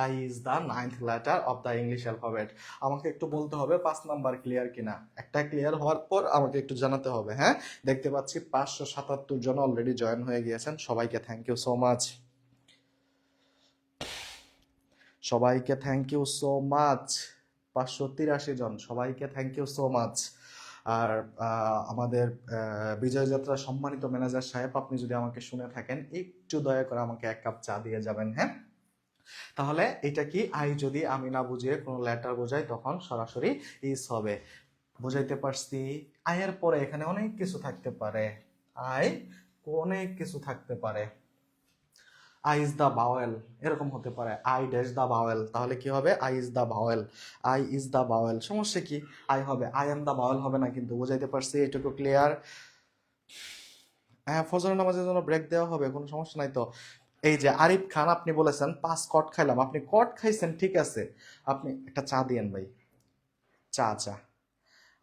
I is the 9th letter of the English alphabet. আমাকে একটু বলতে হবে 5 নাম্বার ক্লিয়ার কিনা, একটা ক্লিয়ার হওয়ার পর আমাকে একটু জানাতে হবে। হ্যাঁ, দেখতে পাচ্ছি 577 জন অলরেডি জয়েন হয়ে গিয়েছেন, সবাইকে থ্যাংক ইউ সো মাচ, সবাইকে থ্যাংক ইউ সো মাচ। 583 জন, সবাইকে থ্যাংক ইউ সো মাচ। আর আমাদের বিজয় যাত্রা সম্মানিত ম্যানেজার সাহেব, আপনি যদি আমাকে শুনে থাকেন, একটু দয়া করে আমাকে 1 কাপ চা দিয়ে যাবেন। হ্যাঁ, তাহলে এটা কি? আই যদি আমি না বুঝিয়ে কোনো লেটার বোঝাই, তখন সরাসরি ইজ হবে। বুঝাইতে পারছি? আয়ের পরে এখানে অনেক কিছু থাকতে পারে, আই অনেক কিছু থাকতে পারে। আই ইজ দ্য বাওয়েল, এরকম হতে পারে আই ড্যাশ দ্য বাওয়েল, তাহলে কি হবে I is the bowel, I is the bowel, সমস্যা কি, আই হবে, আই এম দ্য বাওয়েল হবে না, কিন্তু বুঝাইতে পারছি, এটুকু ক্লিয়ার। হ্যাঁ, ফজরের নামাজের জন্য ব্রেক দেওয়া হবে, কোনো সমস্যা নাই তো। এই যে আরিফ খান, আপনি বলেছেন 5 কট খাইলাম, আপনি কট খাইছেন ঠিক আছে, আপনি একটা চা দিয়েন ভাই, চা চা,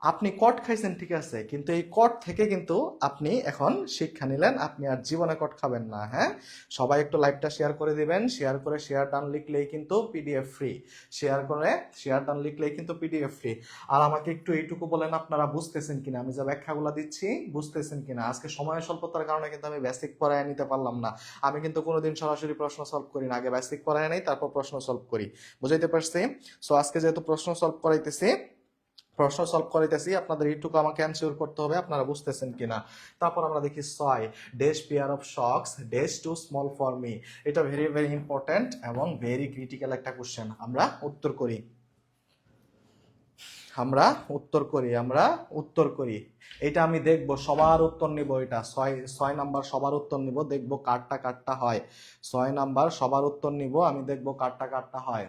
আপনি কট খাইছেন ঠিক আছে, কিন্তু এই কট থেকে কিন্তু আপনি এখন শিক্ষা নিলেন, আপনি আর জীবনে কট খাবেন না। হ্যাঁ, সবাই একটু লাইভটা শেয়ার করে দিবেন, শেয়ার করে শেয়ার ডান লিখলেই কিন্তু পিডিএফ ফ্রি, শেয়ার করে শেয়ার ডান লিখলেই কিন্তু পিডিএফ ফ্রি। আর আমাকে একটু এইটুকু বলেন, আপনারা বুঝতেছেন কিনা, আমি যা ব্যাখ্যাগুলো দিচ্ছি বুঝতেছেন কিনা। আজকে সময় স্বল্পতার কারণে কিন্তু আমি বেসিক পড়ায় নিতে পারলাম না, আমি কিন্তু কোনোদিন সরাসরি প্রশ্ন সলভ করি না, আগে বেসিক পড়ায় নেই তারপর প্রশ্ন সলভ করি, বুঝাইতে পারছি? সো আজকে যেহেতু প্রশ্ন সলভ করাইতেছি, প্রশ্ন সলভ করাইতেছি, আপনাদের এইটুকু আমাকে অ্যানসার করতে হবে, আপনারা বুঝতেছেন কিনা। তারপর আমরা দেখি 6 dash pair of socks dash too small for me, এটা ভেরি ভেরি ইম্পর্টেন্ট এবং ভেরি ক্রিটিক্যাল একটা কোশ্চেন। আমরা উত্তর করি, আমরা উত্তর করি, আমরা উত্তর করি। এটা আমি দেখবো, সবার উত্তর নিব, এটা 6 নাম্বার সবার উত্তর নিব, দেখবো কারটা কারটা হয়। 6 নাম্বার সবার উত্তর নিব, আমি দেখবো কারটা কারটা হয়।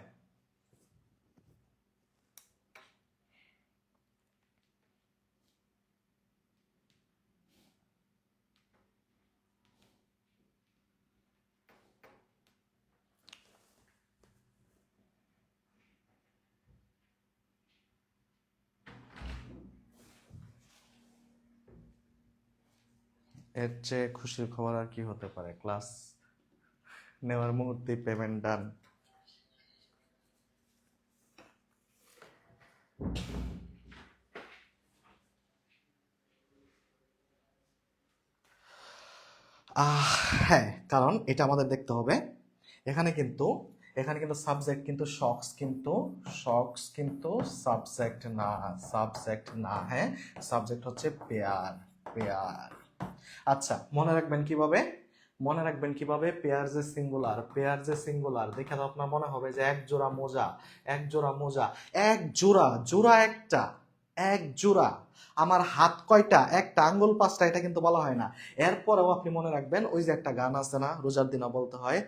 এর চেয়ে খুশির খবর আর কি হতে পারে, ক্লাস নেওয়ার মুহূর্তে পেমেন্ট ডান। হ্যাঁ, কারণ এটা আমাদের দেখতে হবে, এখানে কিন্তু সাবজেক্ট কিন্তু শক্স কিন্তু সাবজেক্ট না, সাবজেক্ট না, হ্যাঁ, সাবজেক্ট হচ্ছে পেয়ার, পেয়ার। আচ্ছা, মনে রাখবেন কিভাবে, মনে রাখবেন কিভাবে, পেয়ার যে সিঙ্গুলার, পেয়ার যে সিঙ্গুলার দেখে তো আপনার মনে হবে যে এক জোড়া মোজা, এক জোড়া মোজা, এক জোড়া, জোড়া একটা, এক জোড়া, আমার হাত কয়টা, একটা, আঙ্গুল 5টা, এটা কিন্তু বলা হয় না। এরপরেও আপনি মনে রাখবেন, ওই যে একটা গান আছে না, রোজার দিনা বলতে হয়,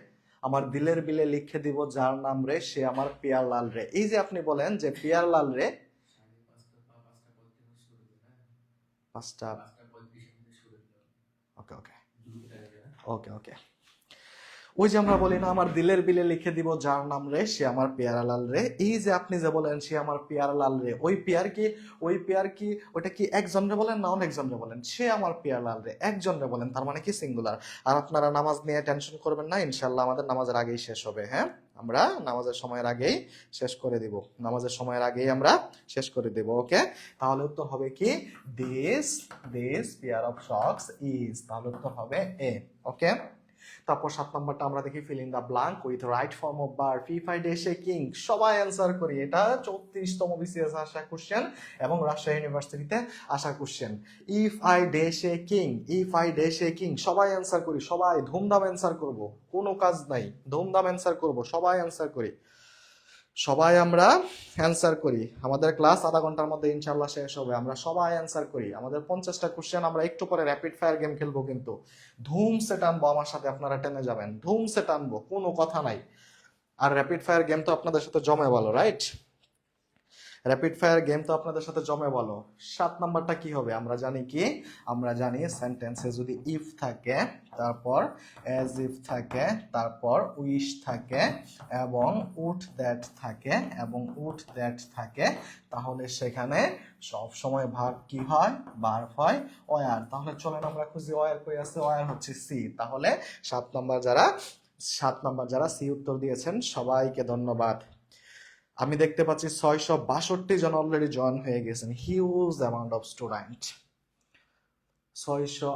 আমার দিলের বিলে লিখে দিব যার নাম রে, সে আমার পিয়ার লাল রে। এই যে আপনি বলেন যে পিয়ার লাল রে, 5টা, ওকে ওকে ওকে ওকে, ওই যে আমরা বলি না, আমার দিলের বিলে লিখে দিব যার নাম রে, সে আমার পেয়ারা লাল রে। এই যে আপনি যে বলেন সে আমার পেয়ারা লাল রে, ওই পেয়ার কি, ওই পেয়ার কি, ওটা কি একজন রে বলেন না অনেকজন রে বলেন? সে আমার পেয়ারা লাল রে, একজন রে বলেন, তার মানে কি সিঙ্গুলার। আর আপনারা নামাজ নিয়ে টেনশন করবেন না, ইনশাল্লাহ আমাদের নামাজের আগেই শেষ হবে। হ্যাঁ, আমরা নামাজের সময়ের আগেই শেষ করে দিব, নামাজের সময়ের আগেই আমরা শেষ করে দেব। ওকে, তাহলে উত্তর হবে কি, this this pair of শক্স is, তাহলে উত্তর হবে এ। ওকে, তারপর 7 নম্বরটা আমরা দেখি, fill in the blank with right form of verb. If I dash a king, সবাই অ্যান্সার করি, এটা 34তম বিসিএস আসা কোশ্চেন এবং রাজশাহী ইউনিভার্সিটিতে আসা question. If I dash a king, if I dash a king, সবাই অ্যান্সার করি, সবাই ধুমধাম অ্যান্সার করব, কোনো কাজ নাই, ধুমধাম অ্যান্সার করব, সবাই অ্যান্সার করি, সবাই আমরা অ্যান্সার করি। আমাদের ক্লাস আধা ঘন্টার মধ্যে ইনশাল্লাহ শেষ হবে, আমরা সবাই অ্যান্সার করি। আমাদের 50টা কোশ্চেন, আমরা একটু পরে র্যাপিড ফায়ার গেম খেলবো, কিন্তু ধুমসে টানবো, আমার সাথে আপনারা টেনে যাবেন, ধুমসে টানবো, কোনো কথা নাই। আর র্যাপিড ফায়ার গেম তো আপনাদের সাথে জমে ভালো, রাইট? র্যাপিড ফায়ার গেম তো আপনাদের সাথে জমে বলো। 7 নাম্বারটা কি হবে, আমরা জানি কি, আমরা জানি সেন্টেন্সে যদি ইফ থাকে, তারপর অ্যাজ ইফ থাকে, তারপর উইশ থাকে এবং উড দ্যাট থাকে, এবং উড দ্যাট থাকে, তাহলে সেখানে সব সময় ভার্ব কি হয়, ভার্ব হয় ওয়ার। তাহলে চলেন আমরা খুঁজি ওয়ার কই আছে, ওয়ার হচ্ছে সি। তাহলে 7 নাম্বার যারা, 7 নাম্বার যারা সি উত্তর দিয়েছেন, সবাইকে ধন্যবাদ। আমি দেখতে পাচ্ছি 662 জন অলরেডি জয়েন হয়ে গেছেন, হিউজ অ্যামাউন্ট অফ স্টুডেন্ট। 600,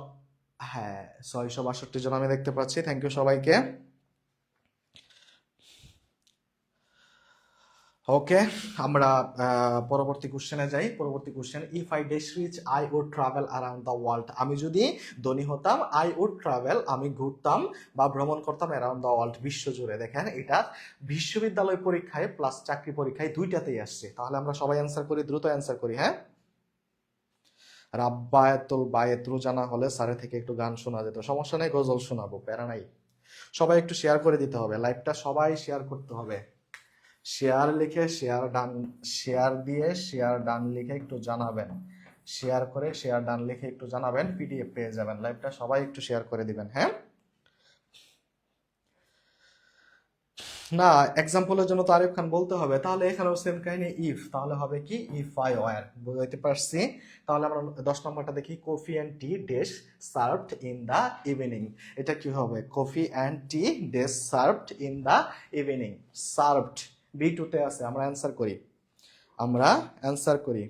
হ্যাঁ 662 জন আমি দেখতে পাচ্ছি, থ্যাংক ইউ সবাইকে। ওকে, আমরা পরবর্তী কোশ্চেনে যাই। পরবর্তী question, if I dash rich I would travel around the world. আমি যদি ধনী হতাম, আই উড ট্রাভেল, আমি ঘুরতাম বা ভ্রমণ করতাম, অ্যারাউন্ড দ্য ওয়ার্ল্ড, বিশ্ব জুড়ে। দেখেন এটা বিশ্ববিদ্যালয় পরীক্ষায় প্লাস চাকরি পরীক্ষায় দুইটাতেই আসছে। তাহলে আমরা সবাই অ্যান্সার করি, দ্রুত অ্যান্সার করি। হ্যাঁ, রাব্বায়াতুল বায়েত রোজা না হলে স্যারের থেকে একটু গান শোনা যেত, সমস্যা নেই, গজল শোনাবো, প্যারা নাই। সবাই একটু শেয়ার করে দিতে হবে, লাইভটা সবাই শেয়ার করতে হবে। শেয়ার লিখে শেয়ার ডান, শেয়ার দিয়ে শেয়ার ডান লিখে একটু জানাবেন, শেয়ার করে শেয়ার ডান লিখে একটু জানাবেন, পিডিএফ পেয়ে যাবেন। লাইভটা সবাই একটু শেয়ার করে দিবেন। হ্যাঁ, না এক্সাম্পলের জন্য তো আরিফ খান বলতে হবে, তাহলে এখানেও সেম কাহিনী ইফ, তাহলে হবে কি ইফ আই ওয়ার, বুঝতে পারছি। তাহলে আমরা 10 নম্বরটা দেখি, coffee and tea dash served in the evening. এটা কি হবে, coffee and tea dash served in the evening. Served B টুতে আছে, আমরা অ্যান্সার করি, আমরা অ্যান্সার করি।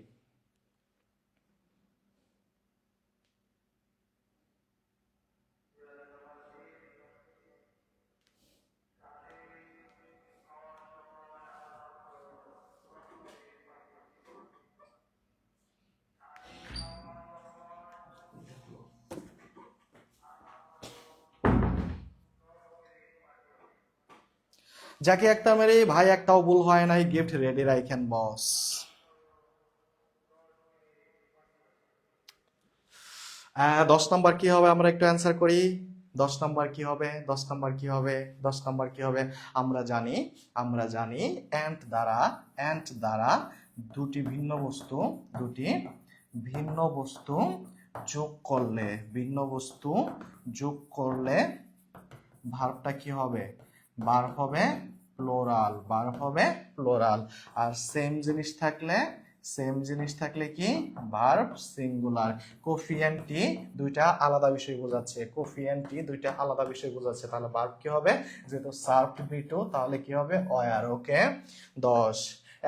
যাকে একটা মেরে ভাই একটাও ভুল হয় নাই, গিফট রেডি রাখেন বস। 10 নাম্বার কি হবে, আমরা একটু অ্যান্সার করি। 10 নাম্বার কি হবে, 10 নাম্বার কি হবে, 10 নাম্বার কি হবে, আমরা জানি, আমরা জানি অ্যান্ড দ্বারা দুটি ভিন্ন বস্তু, দুটি ভিন্ন বস্তু যোগ করলে, ভিন্ন বস্তু যোগ করলে ভার্বটা কি হবে, ভার্ব হবে প্লোরাল, ভার্ব হবে প্লোরাল। আর সেম জিনিস থাকলে, সেম জিনিস থাকলে কি ভার্ব সিঙ্গুলার। কফি এন্ড টি দুইটা আলাদা বিষয় বোঝাচ্ছে, কফি এন্ড টি দুইটা আলাদা বিষয় বোঝাচ্ছে, তাহলে ভার্ব কি হবে, যেহেতু সার্ভড বি টু, তাহলে কি হবে war. Okay 10।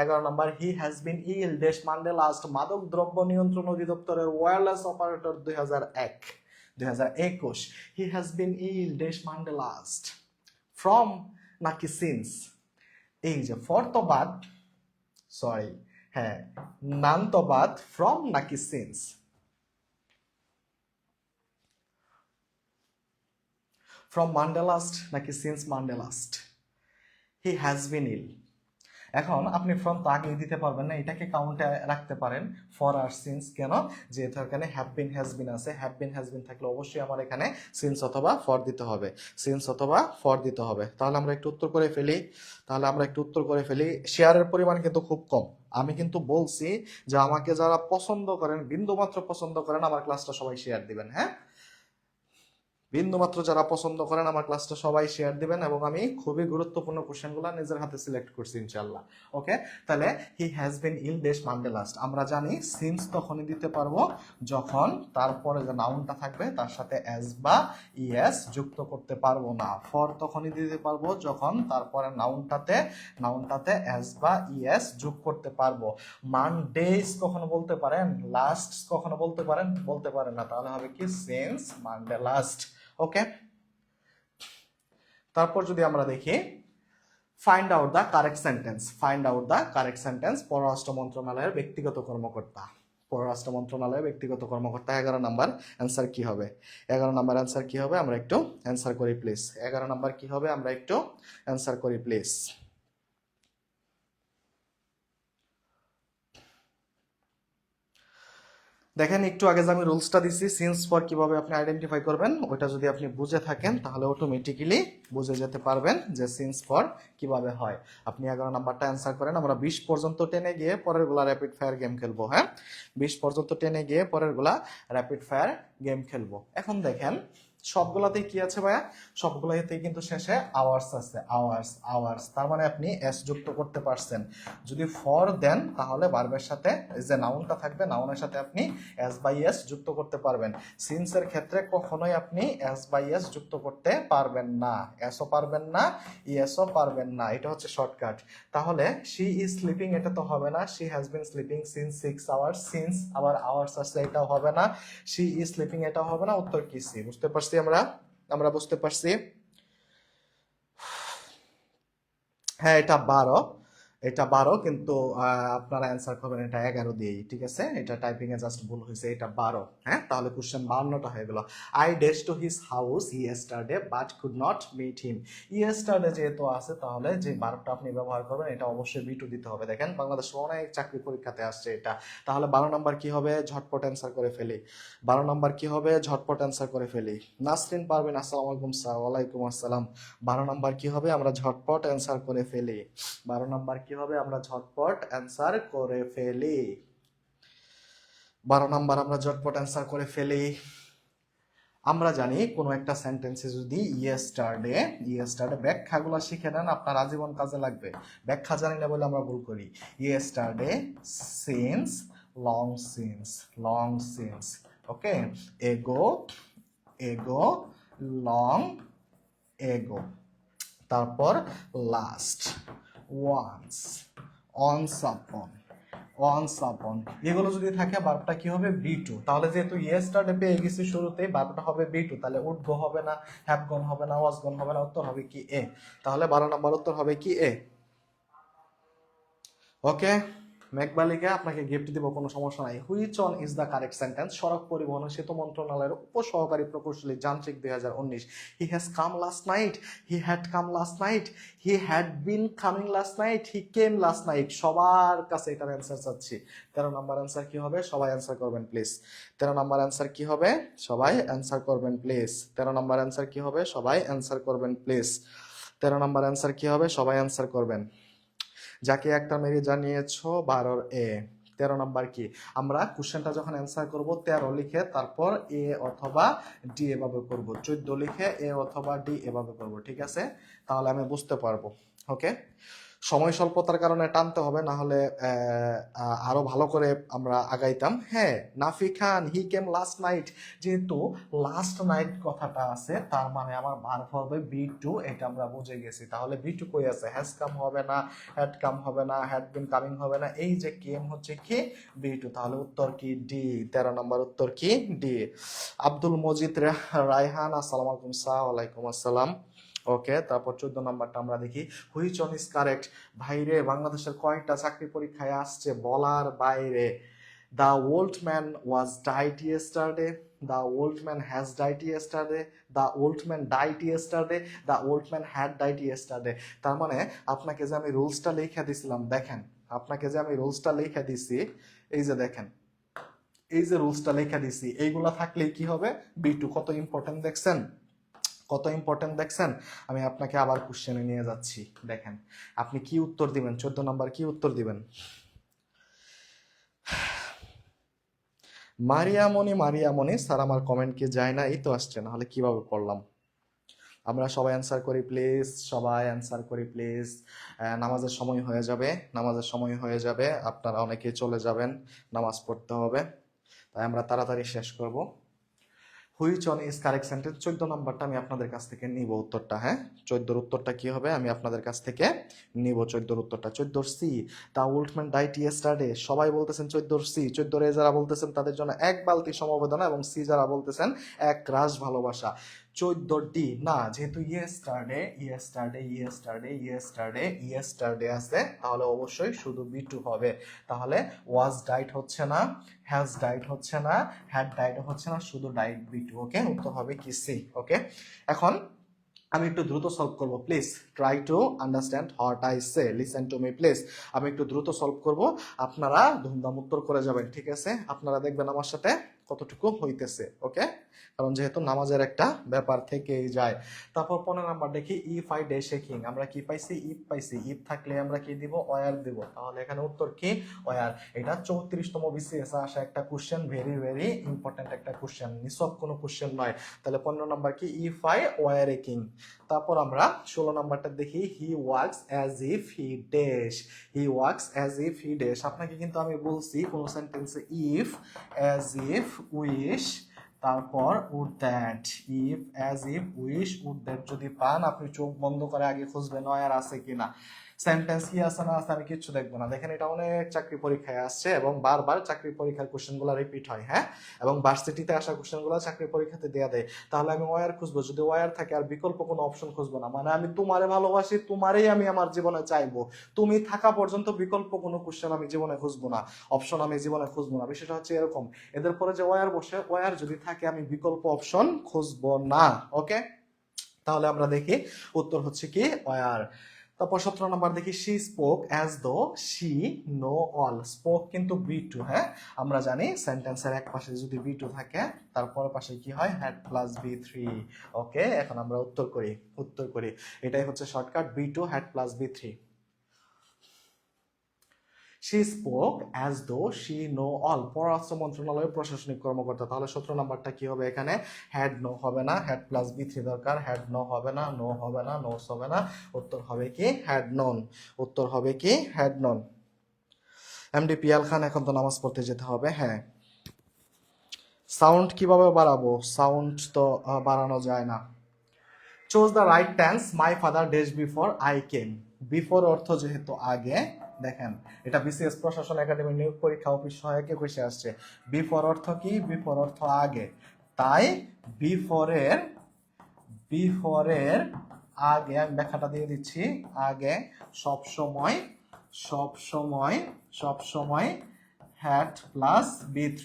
11 number, he has been ill দেশ মানডে লাস্ট, মাদক দ্রব্য নিয়ন্ত্রণ অধিদপ্তরের wireless operator 2021। He has been ill দেশ মানডে লাস্ট, ফ্রম নাকি সিন্স। এই যে ফর তো বাদ, সরি হ্যাঁ, নান তো বাদ, ফ্রম নাকি সিন্স। ফ্রম মানডে লাস্ট নাকি since Monday last. He has been ill, এখন আপনি ফ্রম তো আগে দিতে পারবেন না, এটাকে কাউন্টে রাখতে পারেন ফর আর সিন্স। কেন, যেহেতু এখানে হ্যাভ বিন হ্যাজ বিন আছে, হ্যাভ বিন হ্যাজ বিন থাকলে অবশ্যই আমার এখানে সিন্স অথবা ফর দিতে হবে, সিন্স অথবা ফর দিতে হবে। তাহলে আমরা একটু উত্তর করে ফেলি, তাহলে আমরা একটু উত্তর করে ফেলি। শেয়ারের পরিমাণ কিন্তু খুব কম, আমি কিন্তু বলছি যে আমাকে যারা পছন্দ করেন, বিন্দুমাত্র পছন্দ করেন, আমার ক্লাসটা সবাই শেয়ার দিবেন। হ্যাঁ, বিন্দুমাত্র যারা পছন্দ করেন আমার ক্লাসটা সবাই শেয়ার দিবেন, এবং আমি খুবই গুরুত্বপূর্ণ কোশ্চেনগুলো নিজের হাতে সিলেক্ট করছি ইনশাআল্লাহ। ওকে, তাহলে হি হ্যাজ বিন ইল দেশ মানডে লাস্ট, আমরা জানি সিন্স তখনই দিতে পারবো যখন তারপরে যে নাউনটা থাকবে তার সাথে এস বা ইএস যুক্ত করতে পারবো না। ফর তখনই দিতে পারবো যখন তারপরে নাউনটাতে এস বা ইএস যোগ করতে পারবো। মানডেজ কখনো বলতে পারেন, লাস্ট কখনো বলতে পারেন, বলতে পারেন না, তাহলে হবে কি সিন্স মানডে লাস্ট। ওকে, তারপর যদি আমরা দেখি find out the correct sentence, find out the correct sentence, পররাষ্ট্র মন্ত্রণালয়ের ব্যক্তিগত কর্মকর্তা, পররাষ্ট্র মন্ত্রণালয়ের ব্যক্তিগত কর্মকর্তা। 11 নাম্বার অ্যান্সার কি হবে, 11 নাম্বার অ্যান্সার কি হবে, আমরা একটু অ্যান্সার করি প্লিজ। 11 নাম্বার কি হবে, আমরা একটু অ্যান্সার করি প্লিজ। দেখেন একটু আগে যে আমি রুলসটা দিছি, সিন্স ফর কিভাবে আপনি আইডেন্টিফাই করবেন, ওইটা যদি আপনি বুঝে থাকেন তাহলে অটোমেটিক্যালি বুঝে যেতে পারবেন যে সিন্স ফর কিভাবে হয়। আপনি 11 নাম্বারটা অ্যান্সার করেন, আমরা 20 পর্যন্ত টেনে গিয়ে পরের গুলা র্যাপিড ফায়ার গেম খেলবো। হ্যাঁ, 20 পর্যন্ত টেনে গিয়ে পরের গুলা র্যাপিড ফায়ার গেম খেলবো। এখন দেখেন সবগুলাতেই কি আছে ভাইয়া, সবগুলাতেই কিন্তু শেষে আওয়ার্স আছে, আওয়ার্স আওয়ার্স, তার মানে আপনি এস যুক্ত করতে পারছেন। যদি ফর দেন তাহলে ভার্বের সাথে যে নাউনটা থাকবে, নাউনের সাথে আপনি এস বাই এস যুক্ত করতে পারবেন। সিন্সের ক্ষেত্রে কখনোই আপনি এস বাই এস যুক্ত করতে পারবেন না, এসও পারবেন না, ইএসও পারবেন না, এটা হচ্ছে শর্টকাট। তাহলে শি ইজ স্লিপিং, এটা তো হবে না, she has been sleeping since 6 hours, since আবার আওয়ার্স আসছে, এটাও হবে না, শি ইজ স্লিপিং এটাও হবে না, উত্তর কি সি। বুঝতে পারছি আমরা বুঝতে পারছি। হ্যাঁ, এটা 12, এটা 12 কিন্তু আপনারা অ্যান্সার করবেন এটা 11 দিয়েই, ঠিক আছে? এটা টাইপিং এ জাস্ট ভুল হয়েছে, এটা 12। হ্যাঁ, তাহলে কোশ্চেন 52টা হয়ে গেল। I dash to his house yesterday but could not meet him. Yesterday যেহেতু আছে তাহলে যে ভার্বটা আপনি ব্যবহার করবেন এটা অবশ্যই বি টু দিতে হবে। দেখেন বাংলাদেশে অনেক চাকরি পরীক্ষাতে আসছে এটা। তাহলে 12 নম্বর কি হবে? ঝটপট অ্যান্সার করে ফেলি। 12 নম্বর কি হবে? ঝটপট অ্যান্সার করে ফেলি। নাসরিন পারভিন, আসসালামু আলাইকুম। ওয়ালাইকুম আসসালাম। 12 নম্বর কি হবে? আমরা ঝটপট অ্যান্সার করে ফেলি। 12 নম্বর কি হবে? আমরা ঝটপট অ্যান্সার করে ফেলি। 12 নম্বর আমরা ঝটপট অ্যান্সার করে ফেলি। আমরা জানি কোনো একটা সেন্টেন্সে যদি ইয়েস্টারডে ব্যাখ্যাগুলো শিখে নেন আপনার আজীবন কাজে লাগবে। ব্যাখ্যা জানি না বলে আমরা ভুল করি। ইয়েস্টারডে, সিন্স, লং সিন্স, ওকে, এগো, লং এগো, তারপর লাস্ট, ওয়ান্স, অনস আপন, এগুলো যদি থাকে ভার্বটা কি হবে? B two. তাহলে যেহেতু ইয়েস্টারডে পেয়ে গেছি শুরুতে, ভার্বটা হবে বি টু। তাহলে উড গো হবে না, হ্যাভ গন হবে না, ওয়াজ গন হবে না, উত্তর হবে কি এ। তাহলে 12 নম্বর উত্তর হবে কি এ। ওকে, মেঘবালিকা আপনাকে গিফট দিব, কোনো সমস্যা নাই। Which one is the correct sentence? সড়ক পরিবহন ও সেতু মন্ত্রণালয়ের উপসহকারী প্রকৌশলী যান্ত্রিক 2019। He has come last night, he had come last night, he had been coming last night, he came last night. সবার কাছে এটার অ্যান্সার চাচ্ছি। 13 নম্বর অ্যান্সার কি হবে? সবাই অ্যান্সার করবেন প্লিজ। 13 নম্বর অ্যান্সার কি হবে? সবাই অ্যান্সার করবেন প্লিজ। 13 নম্বর অ্যান্সার কি হবে? সবাই অ্যান্সার করবেন প্লিজ। 13 নম্বর অ্যান্সার কি হবে? সবাই অ্যান্সার করবেন। যাকে একটা মেরে জানিয়েছো 12 এ। 13 নাম্বার কি? আমরা কোশ্চেনটা যখন অ্যান্সার করব 13 লিখে তারপর এ অথবা ডি এভাবে করব, 14 লিখে এ অথবা ডি এভাবে করব, ঠিক আছে? তাহলে আমি বুঝতে পারবো। ওকে, সময় স্বল্পতার কারণে টানতে হবে, না হলে আরো ভালো করে আমরা আগাইতাম। হ্যাঁ, নাফি খান, হি কেম লাস্ট নাইট, যেহেতু লাস্ট নাইট কথাটা আছে তার মানে আমার ভার্ব হবে বি টু, এটা আমরা বুঝে গেছি। তাহলে বি টু কই আছে? হ্যাজ কাম হবে না, হ্যাড কাম হবে না, হ্যাড বিন কামিং হবে না, এই যে কেম হচ্ছে কি বি টু। তাহলে উত্তর কি? ডি। 13 নম্বর উত্তর কি? ডি। আব্দুল মজিদ রায়হান, আসসালামু আলাইকুম। ওয়ালাইকুম আসসালাম। ওকে, তারপর 14 নাম্বারটা আমরা দেখি। Which one is correct? ভাইরে, বাংলাদেশের কয়েকটা চাকরি পরীক্ষায় আসছে বলার বাইরে। The old man was died yesterday, the old man has died yesterday, the old man died yesterday, the old man had died yesterday. তার মানে আপনাকে যে আমি রুলসটা লিখে দিছিলাম, দেখেন আপনাকে যে আমি রুলসটা লিখে দিছি, এই যে দেখেন, এই যে রুলসটা লিখে দিছি, এইগুলা থাকলেই কি হবে? B two. কত ইম্পর্টেন্ট দেখছেন? কত ইম্পর্টেন্ট দেখছেন? আমি আপনাকে আবার কোশ্চেনে নিয়ে যাচ্ছি। দেখেন আপনি কি উত্তর দিবেন? 14 নাম্বার কি উত্তর দিবেন? মারিয়ামণি স্যার, আমার কমেন্ট কি যায় না? এই তো আসছে, না হলে কিভাবে পড়লাম? আমরা সবাই অ্যান্সার করি প্লিজ, সবাই অ্যান্সার করি প্লিজ। নামাজের সময় হয়ে যাবে, নামাজের সময় হয়ে যাবে, আপনারা অনেকেই চলে যাবেন, নামাজ পড়তে হবে, তাই আমরা তাড়াতাড়ি শেষ করব। Which one is correct sentence? 14 নাম্বারটা আমি আপনাদের কাছ থেকে নিব উত্তরটা। হ্যাঁ, 14 উত্তরটা কি হবে? আমি আপনাদের কাছ থেকে নিব 14 উত্তরটা। 14 C, the old man died yesterday. সবাই বলতেছেন 14 সি। 14 এ যারা বলতেছেন তাদের জন্য এক বালতি সমবেদনা, এবং সি যারা বলতেছেন এক রাশ ভালোবাসা। 14 ডি না, যেহেতু ইয়েস্টারডে আছে, তাহলে অবশ্যই শুধু বি টু হবে। তাহলে ওয়াজ ডাইড হচ্ছে না, হ্যাজ ডাইড হচ্ছে না, হ্যাড ডাইড হচ্ছে না, শুধু ডাইড বি টু। ওকে, উত্তর হবে কি? সি। ওকে, এখন আমি একটু দ্রুত সলভ করব, please try to understand what I say, listen to me please. আমি একটু দ্রুত সলভ করব, আপনারা ধুমধাম উত্তর করে যাবেন, ঠিক আছে? আপনারা দেখবেন আমার সাথে কতটুকু হইতেছে। ওকে, কারণ যেহেতু নামাজের একটা ব্যাপার থেকেই যায়। তারপর 15 নাম্বার দেখি, if I dash a king. আমরা কি পাইছি? ইফ পাইছি। ইফ থাকলে আমরা কি দিব? ওয়ার দিব। তাহলে এখানে উত্তর কি? ওয়ার। এটা 34তম বিসিএস আসা একটা কোশ্চেন, ভেরি ভেরি ইম্পর্টেন্ট একটা কোশ্চেন, নিছক কোনো কোশ্চেন নয়। তাহলে 15 নাম্বার কি? If I were a king. তারপর আমরা 16 নাম্বারটা দেখি, he works as if he dash. He works as if he dash. আপনাকে কিন্তু আমি বলছি কোন সেন্টেন্সে ইফ, অ্যাজ ইফ, উইশ, তারপর would that. If, as if, wish, would that যদি পান, আপনি চোখ বন্ধ করে আগে খুঁজবেন ওয়ার আছে কিনা। সেন্টেন্স কি আছে না আছে আমি কিচ্ছু দেখবো না। দেখেন এটা অনেক চাকরি পরীক্ষায় আসছে এবং বারবার চাকরি পরীক্ষার কোশ্চেনগুলো রিপিট হয়, হ্যাঁ, এবং ভার্সিটিতে আসা কোশ্চেনগুলো চাকরি পরীক্ষাতে দেয়া দেয়। তাহলে আমি ওয়ার খুঁজবো, যদি ওয়ার থাকে আর বিকল্প কোনো অপশন খুঁজবো না, মানে আমি তোমারে ভালোবাসি, তোমারই আমি আমার জীবনে চাইবো, তুমি থাকা পর্যন্ত বিকল্প কোনো কোশ্চেন আমি জীবনে খুঁজবো না, অপশন আমি জীবনে খুঁজবো না। বিষয়টা হচ্ছে এরকম, এদের পরে যে ওয়ার বসে, ওয়ার যদি থাকে আমি বিকল্প অপশন খুঁজবো না। ওকে, তাহলে আমরা দেখি উত্তর হচ্ছে কি ওয়ার। তারপর 17 নম্বর দেখি, she spoke as though she know all. Spoke কিন্তু বি2, হ্যাঁ, আমরা জানি সেন্টেন্সের এক পাশে যদি বি2 থাকে তারপর পাশে কি হয়, হ্যাড প্লাস বি3। ওকে, এখন আমরা উত্তর করি, এটাই হচ্ছে শর্টকাট, বি2 হ্যাড প্লাস বি3। She spoke as though she know all, পররাষ্ট্র মন্ত্রণালয়ের প্রশাসনিক কর্মকর্তা। তাহলে 17 নাম্বারটা কি হবে এখানে, হ্যাড নো হবে না, হ্যাড প্লাস বি3 দরকার, হ্যাড নো হবে না, নো হবে না, নোস হবে না, উত্তর হবে কি হ্যাড নন, উত্তর হবে কি হ্যাড নন। এমডি পিয়াল খান, এখন তো নামাজ পড়তে যেতে হবে। হ্যাঁ, সাউন্ড কিভাবে বাড়াবো, সাউন্ড তো বাড়ানো যায় না। Choose the right tense, my father days before I came. Before অর্থ যেহেতু আগে, দেখেন এটা বিসিএস প্রশাসন একাডেমি নিয়োগ পরীক্ষা অফিস সহায়কে কইসে আসছে। বিফোর অর্থ কি, বিফোর অর্থ আগে, তাই বিফোরের বিফোরের আগে আমি ব্যাখ্যাটা দিয়ে দিচ্ছি, আগে সবসময় সবসময় সবসময় হ্যাড প্লাস বি3।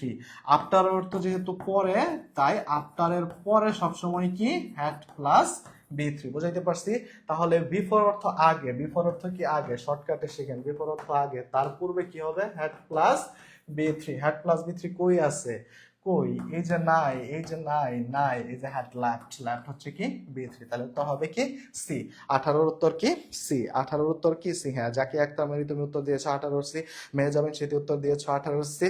আফটার অর্থ যেহেতু পরে, তাই আফটারের পরে সবসময় কি হ্যাড প্লাস বি3, বুঝাইতে পারছি। তাহলে বিফোর অর্থ আগে, বিফোর অর্থ কি আগে, শর্টকাটে শিখেন, বিফোর অর্থ আগে, তার পূর্বে কি হবে, হ্যাড প্লাস বি3। হ্যাড প্লাস বি3 কই আছে, কই, এই যে নাই, এই যে নাই, নাই, এই যে হ্যাড লেফট, লেফট হচ্ছে কি বি3, তাহলে উত্তর হবে কি সি। 18 উত্তর কি সি, 18 উত্তর কি সি। হ্যাঁ, যাকে একটা মেরি তুমি উত্তর দিয়েছো 18 সি, মেয়ে যাবেন সেটি উত্তর দিয়েছো 18 সি,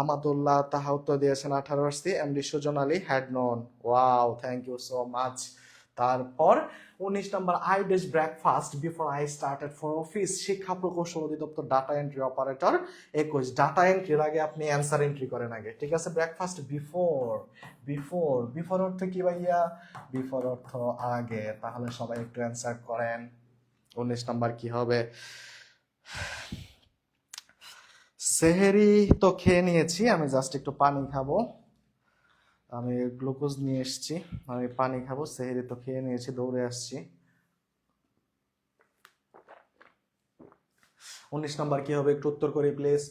আমাদুল্লাহ তাহা উত্তর দিয়েছেন 18 C, MD Sujan Ali had known. Wow, thank you so much. তারপর 19 নম্বর, I did breakfast before I started for office. শিক্ষা প্রকৌশল অধিদপ্তর, ডাটা এন্ট্রি অপারেটর। 21, ডাটা এন্ট্রির আগে আপনি অ্যান্সার এন্ট্রি করেন আগে, ঠিক আছে। ব্রেকফাস্ট বিফোর, বিফোর বিফোর অর্থ কি ভাইয়া, বিফোর অর্থ আগে, তাহলে সবাই একটু অ্যান্সার করেন। 19 নাম্বার কি হবে, সেহেরি তো খেয়ে নিয়েছি, আমি জাস্ট একটু পানি খাবো, আমি গ্লুকোজ নিয়ে এসেছি, আমি পানি খাবো, সেহেরি তো খেয়ে নিয়েছি, দৌড়ে আসছি। 19 নাম্বার কি হবে, একটু উত্তর করি প্লিজ।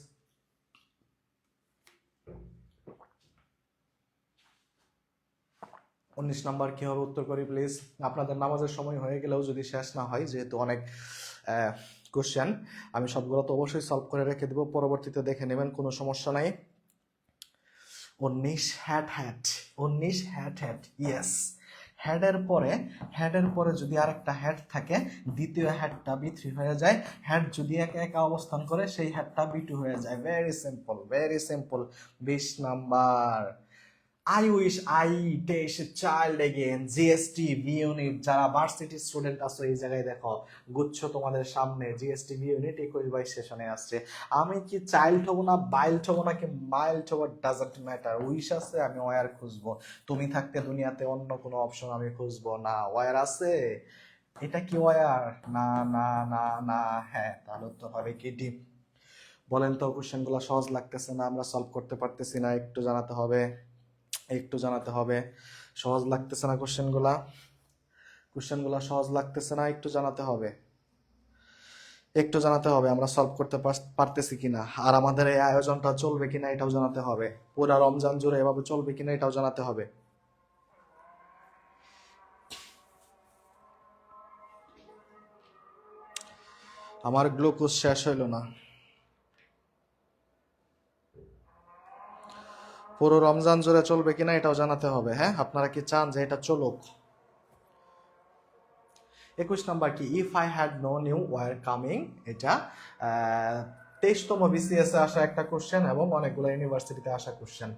19 নাম্বার কি হবে, উত্তর করি প্লিজ। আপনাদের নামাজের সময় হয়ে গেলেও যদি শেষ না হয়, যেহেতু অনেক কোশ্চেন, আমি সবগুলো তো অবশ্যই সলভ করে রেখে দেবো, পরবর্তীতে দেখে নেবেন, কোনো সমস্যা নাই। 19 had had, 19 had had, yes. হেডের পরে যদি আরেকটা হেড থাকে, দ্বিতীয় হেডটা বি3 হয়ে যায়, হেড যদি একা একা অবস্থান করে সেই হেডটা বি2 হয়ে যায়। Very simple, very simple. 20 number, I wish I test child again, GST B unit. যারা ভার্সিটি স্টুডেন্ট আছো এই জায়গায় দেখো, গুচ্ছ তোমাদের সামনে, জিএসটি বি ইউনিট 21 সেশনে আসছে। আমি কি চাইল্ড হবো না, বাইল্ড হবো নাকি মাইল্ড হবো, ডাজন্ট ম্যাটার, উইশ আছে, আমি ওয়ার খুঁজবো। তুমি থাকতে দুনিয়াতে অন্য কোনো অপশন আমি খুঁজবো না, ওয়ার আছে। এটা কি ওয়ার, না না না না, হ্যাঁ, তাহলে তো হবে কি ডি। বলেন তো, কোশ্চেনগুলো সহজ লাগতেছে না, আমরা সলভ করতে পারতেছি না, একটু জানাতে হবে, একটু জানাতে হবে। সহজ লাগতেছে না কোশ্চেনগুলা, কোশ্চেনগুলা সহজ লাগতেছে না, একটু জানাতে হবে, একটু জানাতে হবে আমরা সলভ করতে পারতেছি কিনা, আর আমাদের এই আয়োজনটা চলবে কিনা এটাও জানাতে হবে, পুরা রমজান জুড়ে এভাবে চলবে কিনা এটাও জানাতে হবে। আমার গ্লুকোজ শেষ হইল না, পুরো রমজান জুড়ে চলবে কিনা এটাও জানাতে হবে। হ্যাঁ, আপনারা কি চান যে এটা চলুক? 21 নাম্বার কি, if I had known you were coming. এটা 23তম বিসিএস এ আসা একটা কোশ্চেন এবং অনেকগুলো ইউনিভার্সিটিতে আসা question.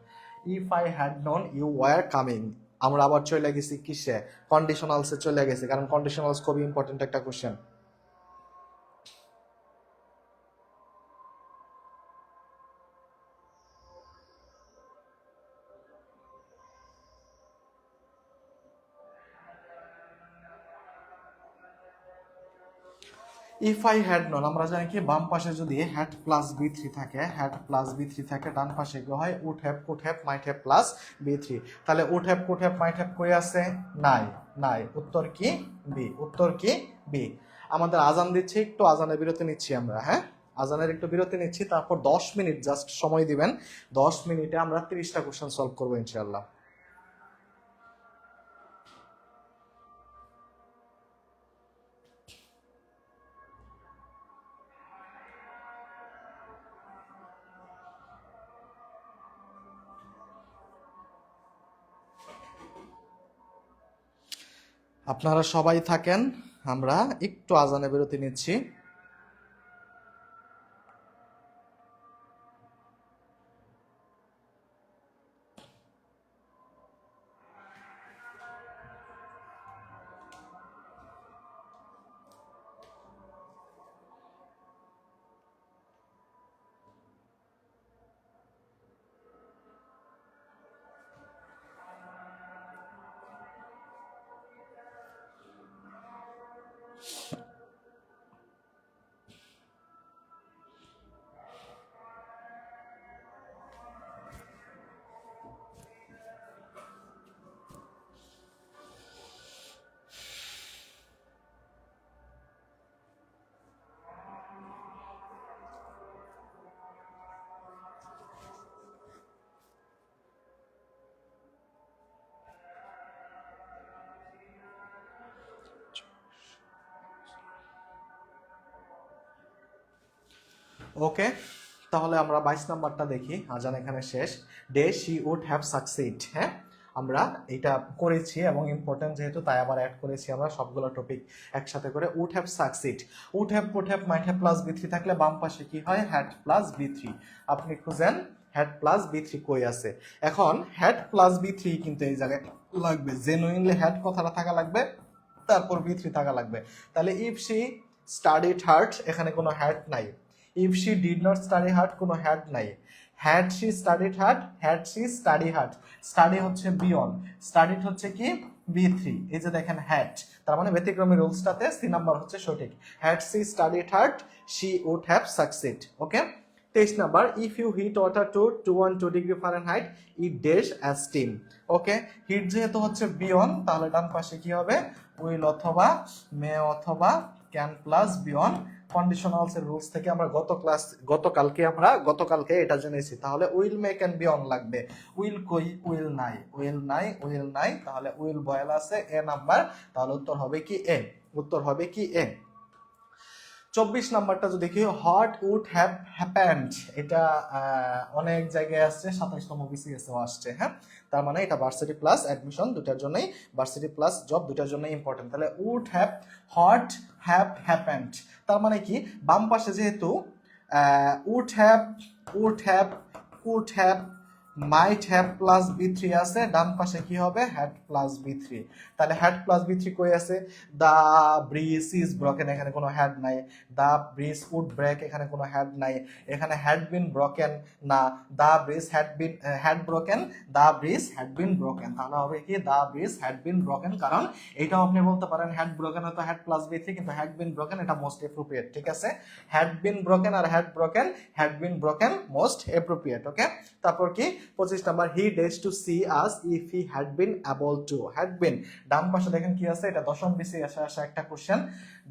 If I had known you were coming, আমরা আবার চলে গেছি কিসে, কন্ডিশনালসে চলে গেছি, কারণ কন্ডিশনালস খুবই ইম্পর্টেন্ট একটা question. If I had known, আমরা জানি কি বাম পাশে যদি হ্যাড প্লাস বি থ্রি থাকে, হ্যাড প্লাস বি থ্রি থাকে, ডান পাশে কি হয় would have, could have, might have plus B three. তাহলে would have, could have, might have কই আছে? নাই, নাই। উত্তর কি? বি। উত্তর কি? বি। আমাদের আজান দিচ্ছে, একটু আজানের বিরতি নিচ্ছি আমরা, হ্যাঁ আজানের একটু বিরতি নিচ্ছি, তারপর 10 মিনিট জাস্ট সময় দিবেন। 10 মিনিটে আমরা 30টা কোশ্চেন সলভ করবো ইনশাআল্লাহ। আপনারা সবাই থাকেন, আমরা একটু আজানে বিরতি নিচ্ছি। ওকে, তাহলে আমরা 22 নাম্বারটা দেখি। আজান এখানে শেষ। Day she would have succeed, হ্যাঁ আমরা এটা করেছি এবং ইম্পর্টেন্ট যেহেতু তাই আবার অ্যাড করেছি আমরা সবগুলো টপিক একসাথে করে। Would have succeed, would have, could have, might have plus B three থাকলে বাম পাশে কি হয় হ্যাড প্লাস বি থ্রি। আপনি খুঁজেন হ্যাড প্লাস বি থ্রি কই আছে। এখন হ্যাড প্লাস বি থ্রি কিন্তু এই জায়গায় লাগবে, জেনুইনলি হ্যাড কথাটা থাকা লাগবে, তারপর বি থ্রি থাকা লাগবে। তাহলে ইফ শি স্টাডিড হার্ড, এখানে কোনো হ্যাড নাই। If she did not study hard, কোনো হ্যাড নাই। Had she studied hard, had she study hard, study হচ্ছে বি অন, স্টাডিড হচ্ছে কি বি থ্রি। এই যে দেখেন হ্যাড, তার মানে ব্যতিক্রমী রুলসটাতে সি নাম্বার হচ্ছে সঠিক। Had she studied hard, she would have succeed. Okay, 23 number, if you heat water to 212 degree Fahrenheit it dash as steam. Okay, heat যেহেতু হচ্ছে বিয়ন, তাহলে ডান পাশে কি হবে উইল অথবা মে অথবা ক্যান প্লাস বিয়ন। কন্ডিশনালস এর রুলস থেকে আমরা গতকালকে এটা জেনেছি। তাহলে উইল মে ক্যান বিয়ন লাগবে। উইল কই? উইল নাই, উইল নাই, উইল নাই, তাহলে উইল বয়েল আছে এ নাম্বার। তাহলে উত্তর হবে কি এ। উত্তর হবে কি এ। 24 নাম্বারটা যদি দেখি, হোয়াট উড হ্যাভ হ্যাপেন্ড, এটা অনেক জায়গায় আসছে, 27তম বিসিএসও আসছে, হ্যাঁ তার মানে এটা ভার্সিটি প্লাস অ্যাডমিশন দুটার জন্যই, ভার্সিটি প্লাস জব দুটার জন্যই ইম্পর্টেন্ট। তাহলে would have, what have happened, তার মানে কি বাম পাশে যেহেতু would have, would have, could have, might have plus B three আছে, ডান পাশে কি হবে হ্যাড প্লাস বি থ্রি। তাহলে হ্যাড প্লাস বি থ্রি কই আছে? দা ব্রিজ ইজ ব্রকেন, এখানে কোনো হ্যাড নাই। দা ব্রিজ উড ব্রেক, এখানে কোনো হ্যাড নাই। এখানে হ্যাড বিন ব্রকেন না, the bridge had broken, the bridge had been broken. তাহলে হবে কি the bridge had been broken, কারণ এটাও আপনি বলতে পারেন হ্যাড ব্রোকেন হয়তো হ্যাড প্লাস বি থ্রি, কিন্তু হ্যাড বিন ব্রোকেন এটা মোস্ট অ্যাপ্রোপ্রিয়েট। ঠিক আছে, হ্যাড বিন ব্রোকেন আর had broken, had been broken most appropriate. Okay, তারপর কি 25 number, he days to see us if he had been able to. Had been ডান পাশে দেখেন কি আছে, এটা 10ম বিসি আসা একটা কোশ্চেন।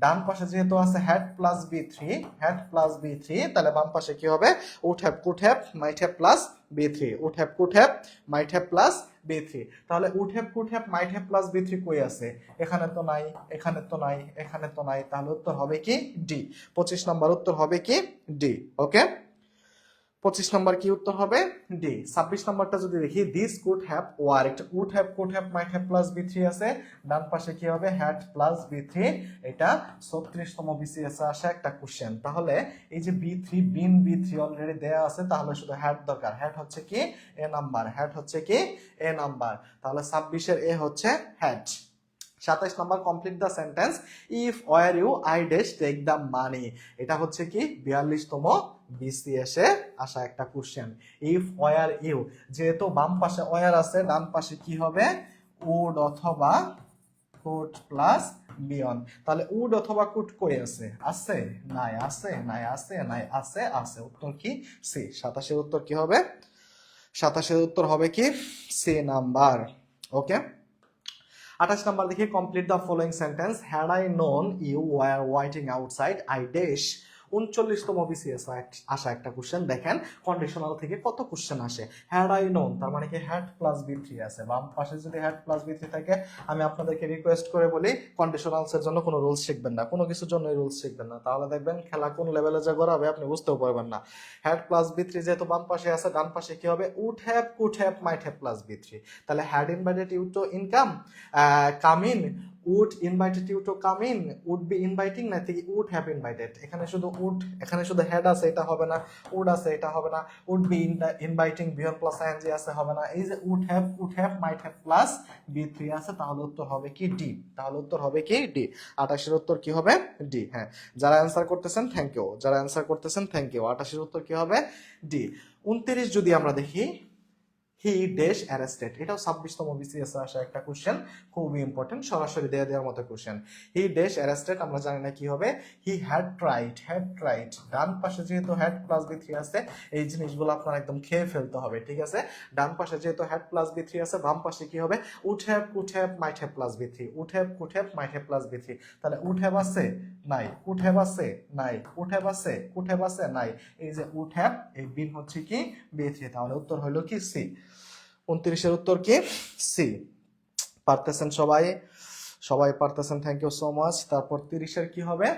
ডান পাশে যেহেতু আছে had plus B three, had plus B three, তাহলে বাম পাশে কি হবে would have, could have, might have plus B three. Would have, could have, might have plus B three. তাহলে would have, could have, might have plus B three কই আছে? এখানে তো নাই, এখানে তো নাই, এখানে তো নাই, তাহলে উত্তর হবে কি ডি। 25 নাম্বার উত্তর হবে কি ডি। ওকে, 25 নাম্বার কি উত্তর হবে ডি। 26 নাম্বারটা যদি দেখি, this could have worked, would have, could have, might have plus B three আছে, ডান পাশে কি হবে হ্যাড প্লাস বি থ্রি। এটা 36তম বিসিএস আসা একটা কোশ্চেন। তাহলে এই যে বি থ্রি, বিন বি থ্রি অলরেডি দেয়া আছে, তাহলে শুধু হ্যাড দরকার। হ্যাড হচ্ছে কি এ নাম্বার, হ্যাড হচ্ছে কি এ নাম্বার, তাহলে 26 এ হচ্ছে had. 27 number, complete the sentence if were you I dash take the money. এটা হচ্ছে কি 42তম বিসিএস এ আসা একটা কোশ্চেন। ইফ ওয়ার ইউ, যেহেতু বাম পাশে ওয়ার আছে, ডান পাশে কি হবে উড অথবা কুড প্লাস বিয়ন। তাহলে উড অথবা কুড কই আছে? আছে? নাই। আছে? নাই। আছে? নাই। আছে? আছে। উত্তর কি? সি। 27 উত্তর কি হবে? 27 উত্তর হবে কি? C number. ওকে, 28 নাম্বার দেখি, complete the following sentence. Had I known you were waiting outside I dash. 39তম বিসিএস আসা একটা কোশ্চেন। দেখেন কন্ডিশনাল থেকে কত কোশ্চেন আসে। হ্যাড আই নোন তার মানে কি হ্যাড প্লাস বি থ্রি আছে, বাম পাশে যদি হ্যাড প্লাস বি থ্রি থাকে, আমি আপনাদেরকে রিকোয়েস্ট করে বলি কন্ডিশনালস এর জন্য কোনো রুলস শিখবেন না, কোনো কিছুর জন্য রুলস শিখবেন না, তাহলে দেখবেন খেলা কোন লেভেলে যা গড়াবে আপনি বুঝতেও পারবেন না। হ্যাড প্লাস বি থ্রি যেহেতু বাম পাশে আছে, ডান পাশে কি হবে? Would have, could have, might have plus B three. তাহলে had invited you to income, come in, would invited you to come in, would be inviting নাকি would have invited। এখানে শুধু would, এখানে শুধু had আছে, এটা হবে না। would আছে, এটা হবে না। would be inviting beyond plus ing আছে, হবে না। এই যে would have, could have, might have plus b3 আছে, তাহলে উত্তর হবে কি? ডি। তাহলে উত্তর হবে কি? ডি। 28 এর উত্তর কি হবে? ডি। হ্যাঁ, যারা অ্যান্সার করতেছেন থ্যাংক ইউ, যারা অ্যান্সার করতেছেন থ্যাংক ইউ। 28 এর উত্তর কি হবে? ডি। 29 যদি আমরা দেখি, হি ড্যাশ অ্যারেস্টেড, এটাও 26তম বিসিএস আসা একটা কোশ্চেন, খুবই ইম্পর্টেন্ট, সরাসরি দেয়া দেওয়ার মতো কোশ্চেন। হি ড্যাশ অ্যারেস্টেড আমরা জানি না কি হবে। He had tried, had tried, ডান পাশে যেহেতু হ্যাড প্লাস বি থ্রি আছে, এই জিনিসগুলো আপনার একদম খেয়ে ফেলতে হবে, ঠিক আছে? ডান পাশে যেহেতু হ্যাড প্লাস বি থ্রি আছে, বাম পাশে কি হবে? Would have, could have, might have plus B three. Would have, could have, might have plus B three. তাহলে উড হ্যাভ আছে? নাই। কুড হ্যাভ আছে? নাই। উড হ্যাভ আছে? কুড হ্যাভ আছে? নাই। এই যে উড হ্যাভ, এই বিন হচ্ছে কি? B three. তাহলে উত্তর হলো কি? সি। 29-এর উত্তর কি? সি। পারতেছেন সবাই? সবাই পারতেছেন, থ্যাংক ইউ সো মাচ। তারপর 30-এর কি হবে?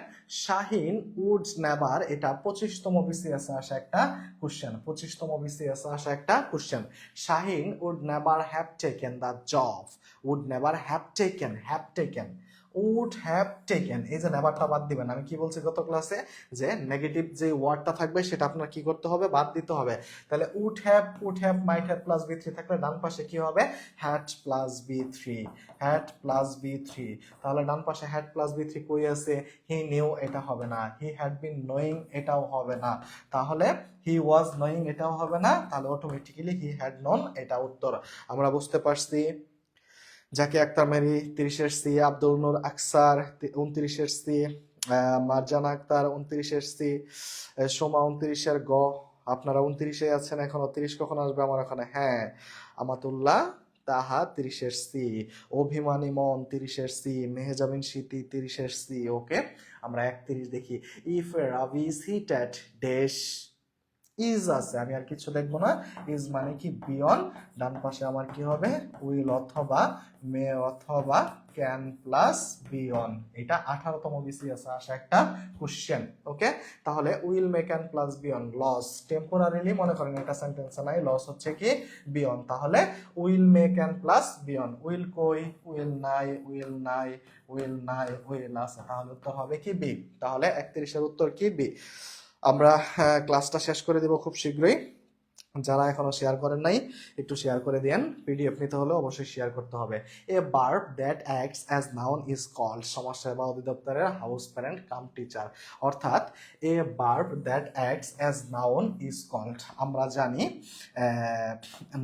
শাহিন উড নেভার, এটা 25তম বিসিএস আসা একটা কোশ্চেন, 25তম বিসিএস আসা একটা question. Shahin would never have taken the job, would never have taken, have taken, would have taken, এই যে নেভারটা বাদ দিবেন। আমি কি বলছি গত ক্লাসে, যে নেগেটিভ যে ওয়ার্ডটা থাকবে সেটা আপনার কি করতে হবে? বাদ দিতে হবে। তাহলে would have, could have, might have plus B three থাকলে ডান পাশে কি হবে? Had plus B three, had plus B three. তাহলে ডান পাশে হ্যাড প্লাস বি থ্রি কই আছে? হি নিউ, এটা হবে না। হি হ্যাড বিন নোয়িং, এটাও হবে না। তাহলে হি ওয়াজ নোয়িং, এটাও হবে না। তাহলে অটোমেটিক্যালি হি হ্যাড নন, এটা উত্তর। আমরা বুঝতে পারছি। জাকি আক্তার মেরি 30-এর সি, আব্দুল নূর আকসার 29-এর সি, মারজানা আক্তার 29-এর সি, সোমা 29-এর গ। আপনারা 29-এ আছেন এখনো, 30 কখন আসবে আমার ওখানে? হ্যাঁ, আমাতুল্লাহ তাহা 30-এর সি, অভিমানী মন 30-এর সি, মেহজাবিন স্মৃতি 30-এর সি। ওকে, আমরা 31 দেখি। If Ravi seated dash, is আছে, আমি আর কিছু দেখবো না। ইজ মানে কি? বিয়ন। ডান পাশে আমার কি হবে? উইল অথবা মে অথবা ক্যান প্লাস বিয়ন। এটা 18তম বিসিএস আসা একটা কোশ্চেন। ওকে, তাহলে will may can plus be on loss, temporarily মনে করেন এটা সেন্টেন্সে নাই, লস হচ্ছে কি? বিয়ন। তাহলে will may can plus be on. Will কই? উইল নাই, উইল নাই, উইল নাই, উইল আছে। তাহলে উত্তর হবে কি? বি। তাহলে 31-এর উত্তর কি? বি। আমরা ক্লাসটা শেষ করে দেব খুব শীঘ্রই। যারা এখনো শেয়ার করেন নাই একটু শেয়ার করে দেন। পিডিএফ নিতে হলে অবশ্যই শেয়ার করতে হবে। A verb that acts as noun is called, সমাজসেবা অধিদপ্তরের হাউস প্যারেন্ট কাম টিচার। অর্থাৎ a verb that acts as noun is called, আমরা জানি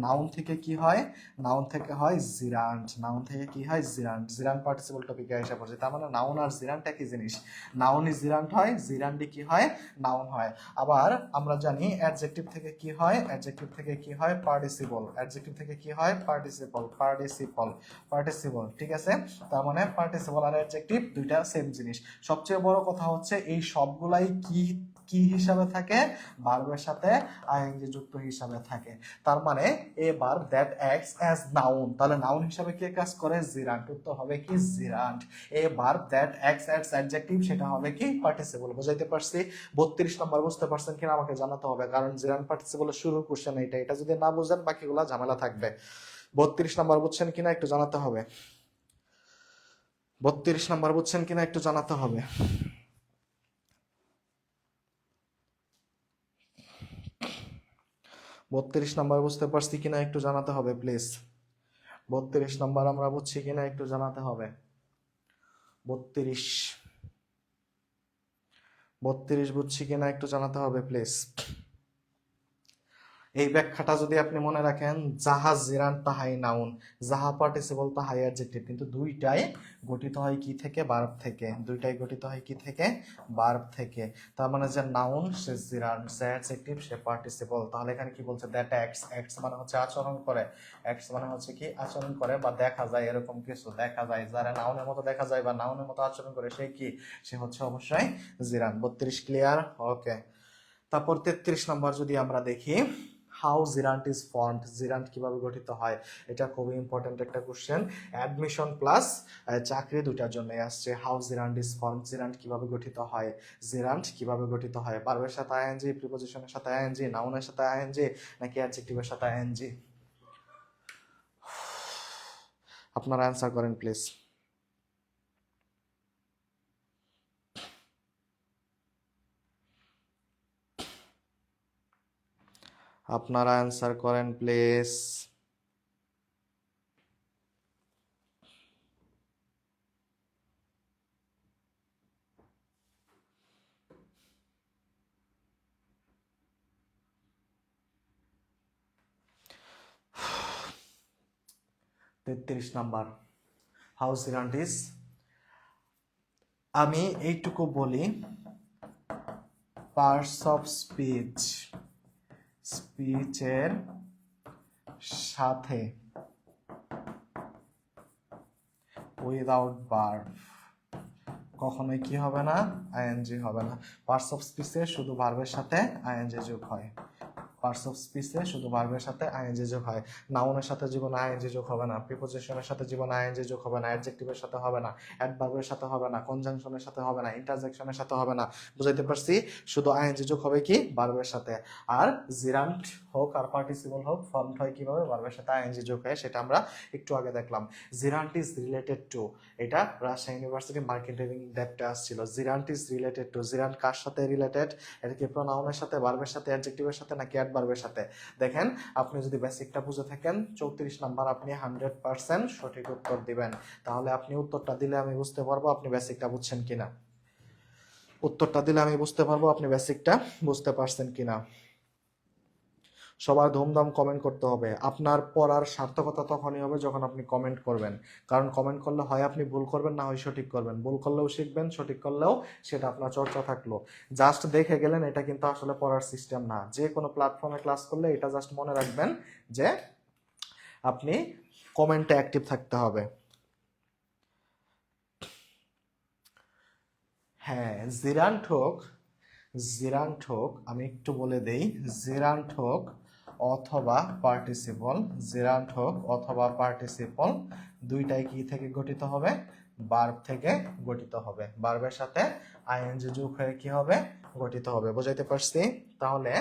নাউন থেকে কি হয়? নাউন থেকে হয় জিরান্ট। নাউন থেকে কি হয়? জিরান্ট। জিরান্ট পার্টিসিপল টপিকে এসে পড়ছে, তার মানে নাউন আর জিরান্ট একই জিনিস। নাউনই জিরান্ট হয়, জিরান্টই কি হয়? নাউন হয়। আবার আমরা জানি অ্যাডজেক্টিভ থেকে কি হয়? অ্যাডজেক্টিভ থেকে কি হয়? পার্টিসিপল। অ্যাডজেক্টিভ থেকে কি হয়? Participle, participle, participle. ঠিক আছে, তার মানে পার্টিসিপল আর অ্যাডজেক্টিভ দুইটা সেম জিনিস। সবচেয়ে বড় কথা হচ্ছে এই সবগুলাই কি কি হিসাবে থাকে? ভার্বের সাথে আইএনজি যুক্ত হিসাবে থাকে। তার মানে a verb that acts as noun, তাহলে নাউন হিসাবে কে কাজ করে? জিরান্ট। উত্তর হবে কি? Gerund. A verb that acts as adjective, সেটা হবে কি? পার্টিসিপল। বুঝাইতে পারছি? 32 নম্বর বুঝতে পারছেন কিনা আমাকে জানাতে হবে, কারণ জিরান্ট পার্টিসিপলের শুরুর কোশ্চেন এটা। এটা যদি না বুঝেন বাকিগুলো ঝামেলা থাকবে। 32 নম্বর বুঝছেন কিনা একটু জানাতে হবে। 32 নম্বর বুঝছেন কিনা একটু জানাতে হবে। 32 নম্বর বুঝতে পারছি কিনা একটু জানাতে হবে প্লিজ। 32 নম্বর আমরা বুঝছি কিনা একটু জানাতে হবে। 32 32 বুঝছি কিনা একটু জানাতে হবে প্লিজ। এই ব্যাখ্যাটা যদি আপনি মনে রাখেন, যাহা জিরান তাহাই নাউন, যাহা পার্টিসিপল তাহাই অ্যাডজেক্টিভ, কিন্তু দুইটাই গঠিত হয় কি থেকে? ভার্ব থেকে। দুইটাই গঠিত হয় কি থেকে? ভার্ব থেকে। তার মানে যে নাউন সে জিরান, সে অ্যাডজেক্টিভ সে পার্টিসিপল। তাহলে এখানে কি বলছে? That acts. অ্যাক্টস মানে হচ্ছে আচরণ করে, অ্যাক্টস মানে হচ্ছে কি? আচরণ করে বা দেখা যায়, এরকম কিছু দেখা যায়, যারা নাউনের মতো দেখা যায় বা নাউনের মতো আচরণ করে সে কি? সে হচ্ছে অবশ্যই জিরান। 32 ক্লিয়ার? ওকে। তারপর 33 নম্বর যদি আমরা দেখি, how gerund is formed, gerund কিভাবে গঠিত হয়, এটা খুবই ইম্পর্টেন্ট একটা কোশ্চেন। অ্যাডমিশন প্লাস চাকরি দুটার জন্য আসছে। How gerund is formed, gerund কিভাবে গঠিত হয়, জিরান্ট কিভাবে গঠিত হয়, ভার্বের সাথে আইএনজি, প্রিপোজিশনের সাথে আইএনজি, নাউনের সাথে আইএনজি, নাকি অ্যাডজেক্টিভের সাথে আইএনজি? আপনারা অ্যান্সার করেন প্লিজ। আপনারা অ্যান্সার করেন প্লিজ। তেত্রিশ নাম্বার, হাউ জিরান্ট ইজ, আমি এইটুকু বলি, পার্টস অফ স্পিচ, স্পিচের সাথে উইদাউট ভার্ব কখনোই কি হবে না? আইএনজি হবে না। পার্টস অফ স্পিচে শুধু ভার্বের সাথে আইএনজি যোগ হয়। পার্টস অফ স্পিচে শুধু ভার্বের সাথে আইএনজি যোগ হয়। নাউনের সাথে জীবনে আইএনজি যোগ হবে না, প্রিপোজিশনের সাথে জীবনে আইএনজি যোগ হবে না, অ্যাডজেক্টিভের সাথে হবে না, অ্যাডভার্বের সাথে হবে না, কনজাংশনের সাথে হবে না, ইন্টারজেকশনের সাথে হবে না। বুঝাইতে পারছি? শুধু আইএনজি যোগ হবে কি? ভার্বের সাথে। আর জিরান্ট হোক আর পার্টিসিপল হোক, ফর্মড হয় কিভাবে? ভার্বের সাথে আইএনজি যোগ হয়, সেটা আমরা একটু আগে দেখলাম। জিরান্ট ইজ রিলেটেড টু, এটা রাজশাহী ইউনিভার্সিটি মার্কেটিং ডেপটা আসছিল। Gerund is related to, gerund কার সাথে রিলেটেড? এটা কি প্রোনাউনের সাথে, ভার্বের সাথে, অ্যাডজেক্টিভের সাথে, নাকি অ্যাডভার্বের সাথে? দেখেন, আপনি যদি বেসিকটা বুঝে থাকেন, 34 নাম্বার আপনি 100% সঠিক উত্তর দিবেন। তাহলে আপনি উত্তরটা দিলে আমি বুঝতে পারবো আপনি বেসিকটা বুঝছেন কিনা। উত্তরটা দিলে আমি বুঝতে পারবো আপনি বেসিকটা বুঝতে পারছেন কিনা। সবার ধুমধাম কমেন্ট করতে হবে। আপনার পড়ার সার্থকতা তখনই হবে যখন আপনি কমেন্ট করবেন। কারণ কমেন্ট করলে হয় আপনি ভুল করবেন, না হয় সঠিক করবেন। ভুল করলেও শিখবেন, সঠিক করলেও সেটা আপনার চর্চা থাকলো। জাস্ট দেখে গেলেন, এটা কিন্তু আসলে পড়ার সিস্টেম না। যে কোনো প্ল্যাটফর্মে ক্লাস করলে এটা জাস্ট মনে রাখবেন যে আপনি কমেন্টে অ্যাক্টিভ থাকতে হবে। হ্যাঁ, জিরান্ট হোক, জিরান্ট হোক, আমি একটু বলে দেই, জিরান্ট হোক অথবা পার্টিসিপল, জিরান্ট হোক অথবা পার্টিসিপল, দুইটাই কি থেকে গঠিত হবে? ভার্ব থেকে গঠিত হবে। ভার্বের সাথে আইএনজি যোগ হয়ে কি হবে? গঠিত হবে। বুঝাইতে পারছি? তাহলে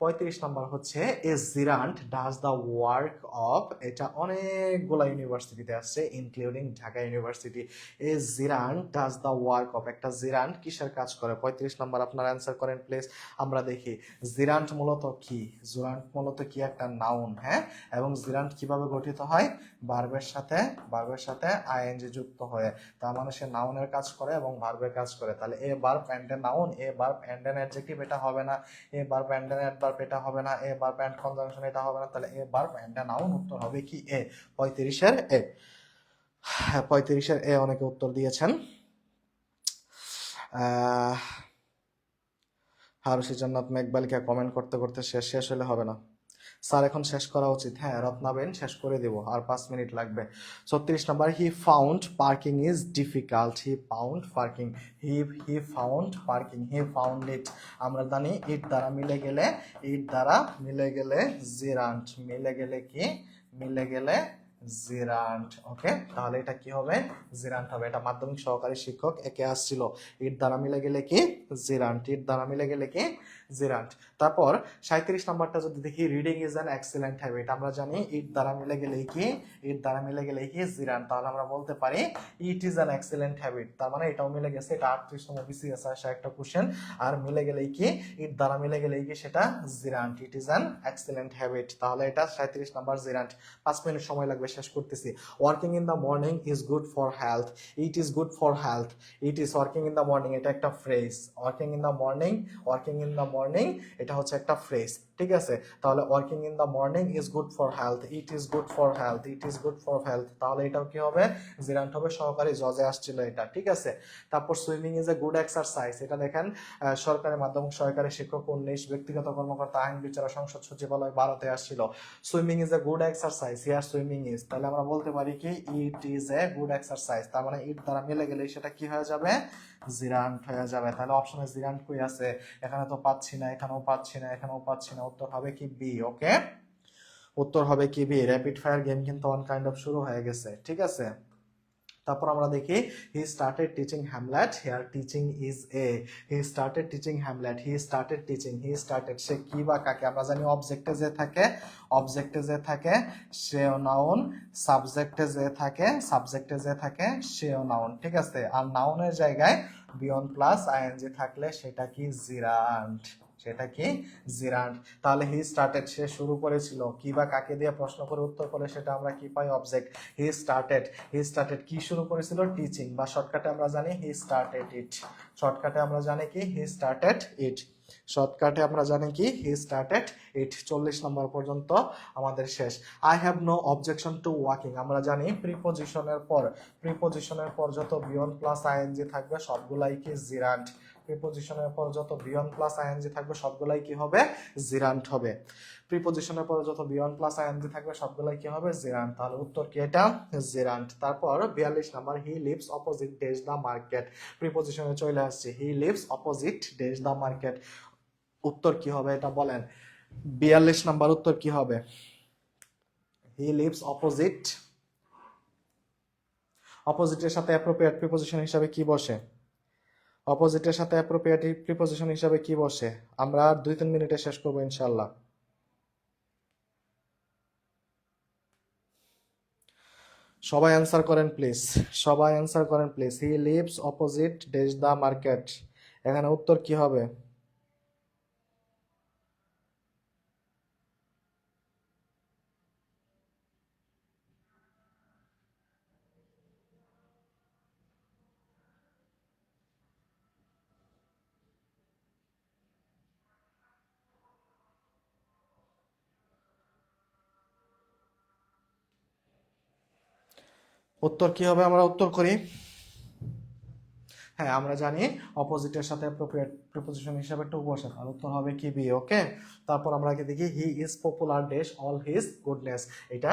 35 নম্বর হচ্ছে, a gerund does the work of, এটা অনেকগুলা ইউনিভার্সিটিতে আসছে including Dhaka university. A gerund does the work of, একটা জিরান্ট কিসের কাজ করে? 35 নম্বর আপনারা অ্যান্সার করেন প্লিজ। আমরা দেখি জিরান্ট মূলত কি। জিরান্ট মূলত কি? একটা নাউন, হ্যাঁ। এবং জিরান্ট কিভাবে গঠিত হয়? ভার্বের সাথে, ভার্বের সাথে আইএনজি যুক্ত হয়ে। তার মানে সে নাউনের কাজ করে এবং ভার্বের কাজ করে। তাহলে a verb and a noun, a verb and an adjective, এটা হবে না। A verb and an adverb, এটা হবে না। এ ভার্ব এন্ড কনজাংশন, এটা হবে না। তাহলে a verb and a noun, উত্তর হবে কি? এ। 35-এর এ। হ্যাঁ, 35-এর এ অনেকে উত্তর দিয়েছেন। হারুষি জান্নাত মেঘবালিকা কমেন্ট করতে করতে শেষ হলে হবে না। স্যার এখন শেষ করা উচিত। হ্যাঁ, রত্নাবেন শেষ করে দেব, আর 5 মিনিট লাগবে। 36 number, he found parking is difficult, he found parking, he found parking, he found it. আমরা জানি ইট দ্বারা মিলে গেলে, ইট দ্বারা মিলে গেলে জিরান্ট, মিলে গেলে কি? মিলে গেলে জিরান্ট। ওকে, তাহলে এটা কি হবে? জিরান্ট হবে। এটা মাধ্যমিক সহকারী শিক্ষক একে আসছিল। ইট দ্বারা মিলে গেলে কি? জিরান্ট। ইট দ্বারা মিলে গেলে কি? জিরান্ট। তারপর 37 নাম্বারটা যদি দেখি, reading is an excellent habit. আমরা জানি ইট দ্বারা মিলে গেলেই কি? ইট দ্বারা মিলে গেলেই কি? জিরান্ট। তাহলে আমরা বলতে পারি it is an excellent habit. তার মানে এটাও মিলে গেছে। এটা 38তম বিসিএস আসা একটা কোশ্চেন। আর মিলে গেলেই কি? ইট দ্বারা মিলে গেলেই কি? সেটা gerund. It is an excellent habit. তাহলে এটা 37 নাম্বার জিরান্ট। 5 মিনিট সময় লাগবে, শেষ করতেছি। Working in the morning is good for health, it is good for health, it is working in the morning, এটা একটা phrase. Working in the morning, working in the morning এটা হচ্ছে একটা phrase, ঠিক আছে। তাহলে working in the morning is good for health, it is good for health, it is good for health, তাহলে এটাও কি হবে, জিরান্ট হবে, সহকারী জজে আসছিল এটা, ঠিক আছে। তারপর swimming is a good exercise, এটা দেখেন সরকারি মাধ্যমিক সহকারী শিক্ষক 19, ব্যক্তিগত কর্মকর্তা আইন বিচার সংসদ সচিবালয় 12-তে আসছিল। Swimming is a good exercise, here swimming is, তাহলে আমরা বলতে পারি কি it is a good exercise, তার মানে ইট দ্বারা মিলে গেলে সেটা কি হয়ে যাবে, জিরান্ট হয়ে যাবে। তাহলে অপশনে জিরান্ট কই আছে, এখানে তো পাচ্ছি না, এখানেও পাচ্ছি না, এখানেও পাচ্ছি না, উত্তর হবে কি বি। ওকে, উত্তর হবে কি বি। র্যাপিড ফায়ার গেম কিন্তু অন কাইন্ড অফ শুরু হয়ে গেছে, ঠিক আছে। তারপর আমরা দেখি he started teaching Hamlet, here teaching is a, he started teaching Hamlet, he started teaching, he started, সে কি বা কাকে, আমরা জানি অবজেক্টে যে থাকে, অবজেক্টে যে থাকে সেও নাউন, সাবজেক্টে যে থাকে, সাবজেক্টে যে থাকে সেও নাউন, ঠিক আছে। আর নাউনের জায়গায় বিয়ন প্লাস আইএনজি থাকলে সেটা কি জিরান্ট, সেটা কি জিরান্ট। তাহলে হি স্টার্টেড, সে শুরু করেছিল, কি বা কাকে দিয়ে প্রশ্ন করে উত্তর করলে সেটা আমরা কি পাই, object. He started, he started কি শুরু করেছিল, টিচিং, বা শর্টকাটে আমরা জানি হি স্টার্টেড ইট, শর্টকাটে আমরা জানি কি হি স্টার্টেড ইট, শর্টকাটে আমরা জানি কি হি স্টার্টেড ইট। 40 নম্বর পর্যন্ত আমাদের শেষ। I have no objection to walking, আমরা জানি প্রিপোজিশনের পর, প্রিপোজিশনের পর যত বিয়ন প্লাস আইএনজি থাকবে সবগুলাই কি জিরান্ট, প্রিপোজিশনের পর যত বিয়ন প্লাস আইএনজি থাকবে সবগুলাই কি হবে, জিরান্ট হবে। প্রিপোজিশনের পর যত বিয়ন প্লাস আইএনজি থাকবে সবগুলাই কি হবে, জিরান্ট, তাহলে উত্তর কি এটা, জিরান্ট। তারপর 42 number, he lives opposite dash the market, প্রিপোজিশনে চলে আসছে, he lives opposite dash the market, উত্তর কি হবে এটা বলেন, 42 নাম্বার উত্তর কি হবে, হি লিভস অপোজিট, অপোজিটের সাথে অ্যাপ্রোপ্রিয়েট প্রিপোজিশন হিসাবে কি বসে, অপোজিটের সাথে অ্যাপ্রোপ্রিয়েট প্রিপোজিশন হিসাবে কি বসে, আমরা 2-3 মিনিটে শেষ করবো ইনশাল্লাহ। সবাই অ্যান্সার করেন প্লিজ, সবাই অ্যান্সার করেন please. He lives opposite dash the market, এখানে উত্তর কি হবে, উত্তর কি হবে, আমরা উত্তর করি। হ্যাঁ, আমরা জানি অপোজিটের সাথে অ্যাপ্রোপ্রিয়েট প্রিপোজিশন হিসাবে টু বসে, তার উত্তর হবে কি বি। ওকে, তারপর আমরা কি দেখি, হি is popular dash all his goodness, এটা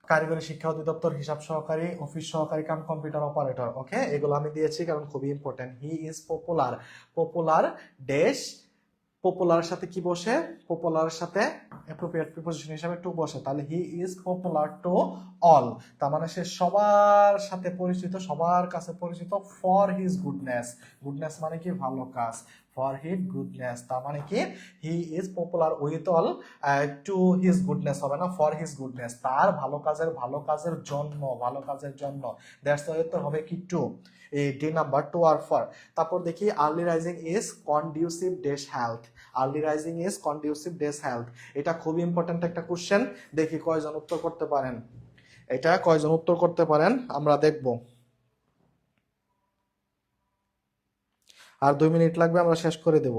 কারিগরি শিক্ষা অধিদপ্তর, হিসাব সহকারী, অফিস সহকারী কাম কম্পিউটার অপারেটর। ওকে, এগুলো আমি দিয়েছি কারণ খুবই important. He is popular, popular dash, পপুলারের সাথে কি বসে, পপুলারের সাথে অ্যাপ্রোপ্রিয়েট প্রিপোজিশন হিসাবে টু বসে, তাহলে হি ইজ পপুলার টু অল, তার মানে সে সবার সাথে পরিচিত, সবার কাছে পরিচিত। ফর হিজ গুডনেস, গুডনেস মানে কি ভালো কাজ, ফর হিজ গুডনেস, তার মানে কি হি is popular with all, to his goodness হবে না, ফর হিজ গুডনেস, তার ভালো কাজের, ভালো কাজের জন্য, ভালো কাজের জন্য, দ্যাটস দ্য উত্তর হবে কি টু, এই D number to or for. তারপর দেখি early rising is conducive dash health, early rising is conducive dash health, এটা খুবই ইম্পর্টেন্ট একটা কোশ্চেন, দেখি কয়জন উত্তর করতে পারেন, এটা কয়জন উত্তর করতে পারেন আমরা দেখব। আর 2 মিনিট লাগবে, আমরা শেষ করে দেব।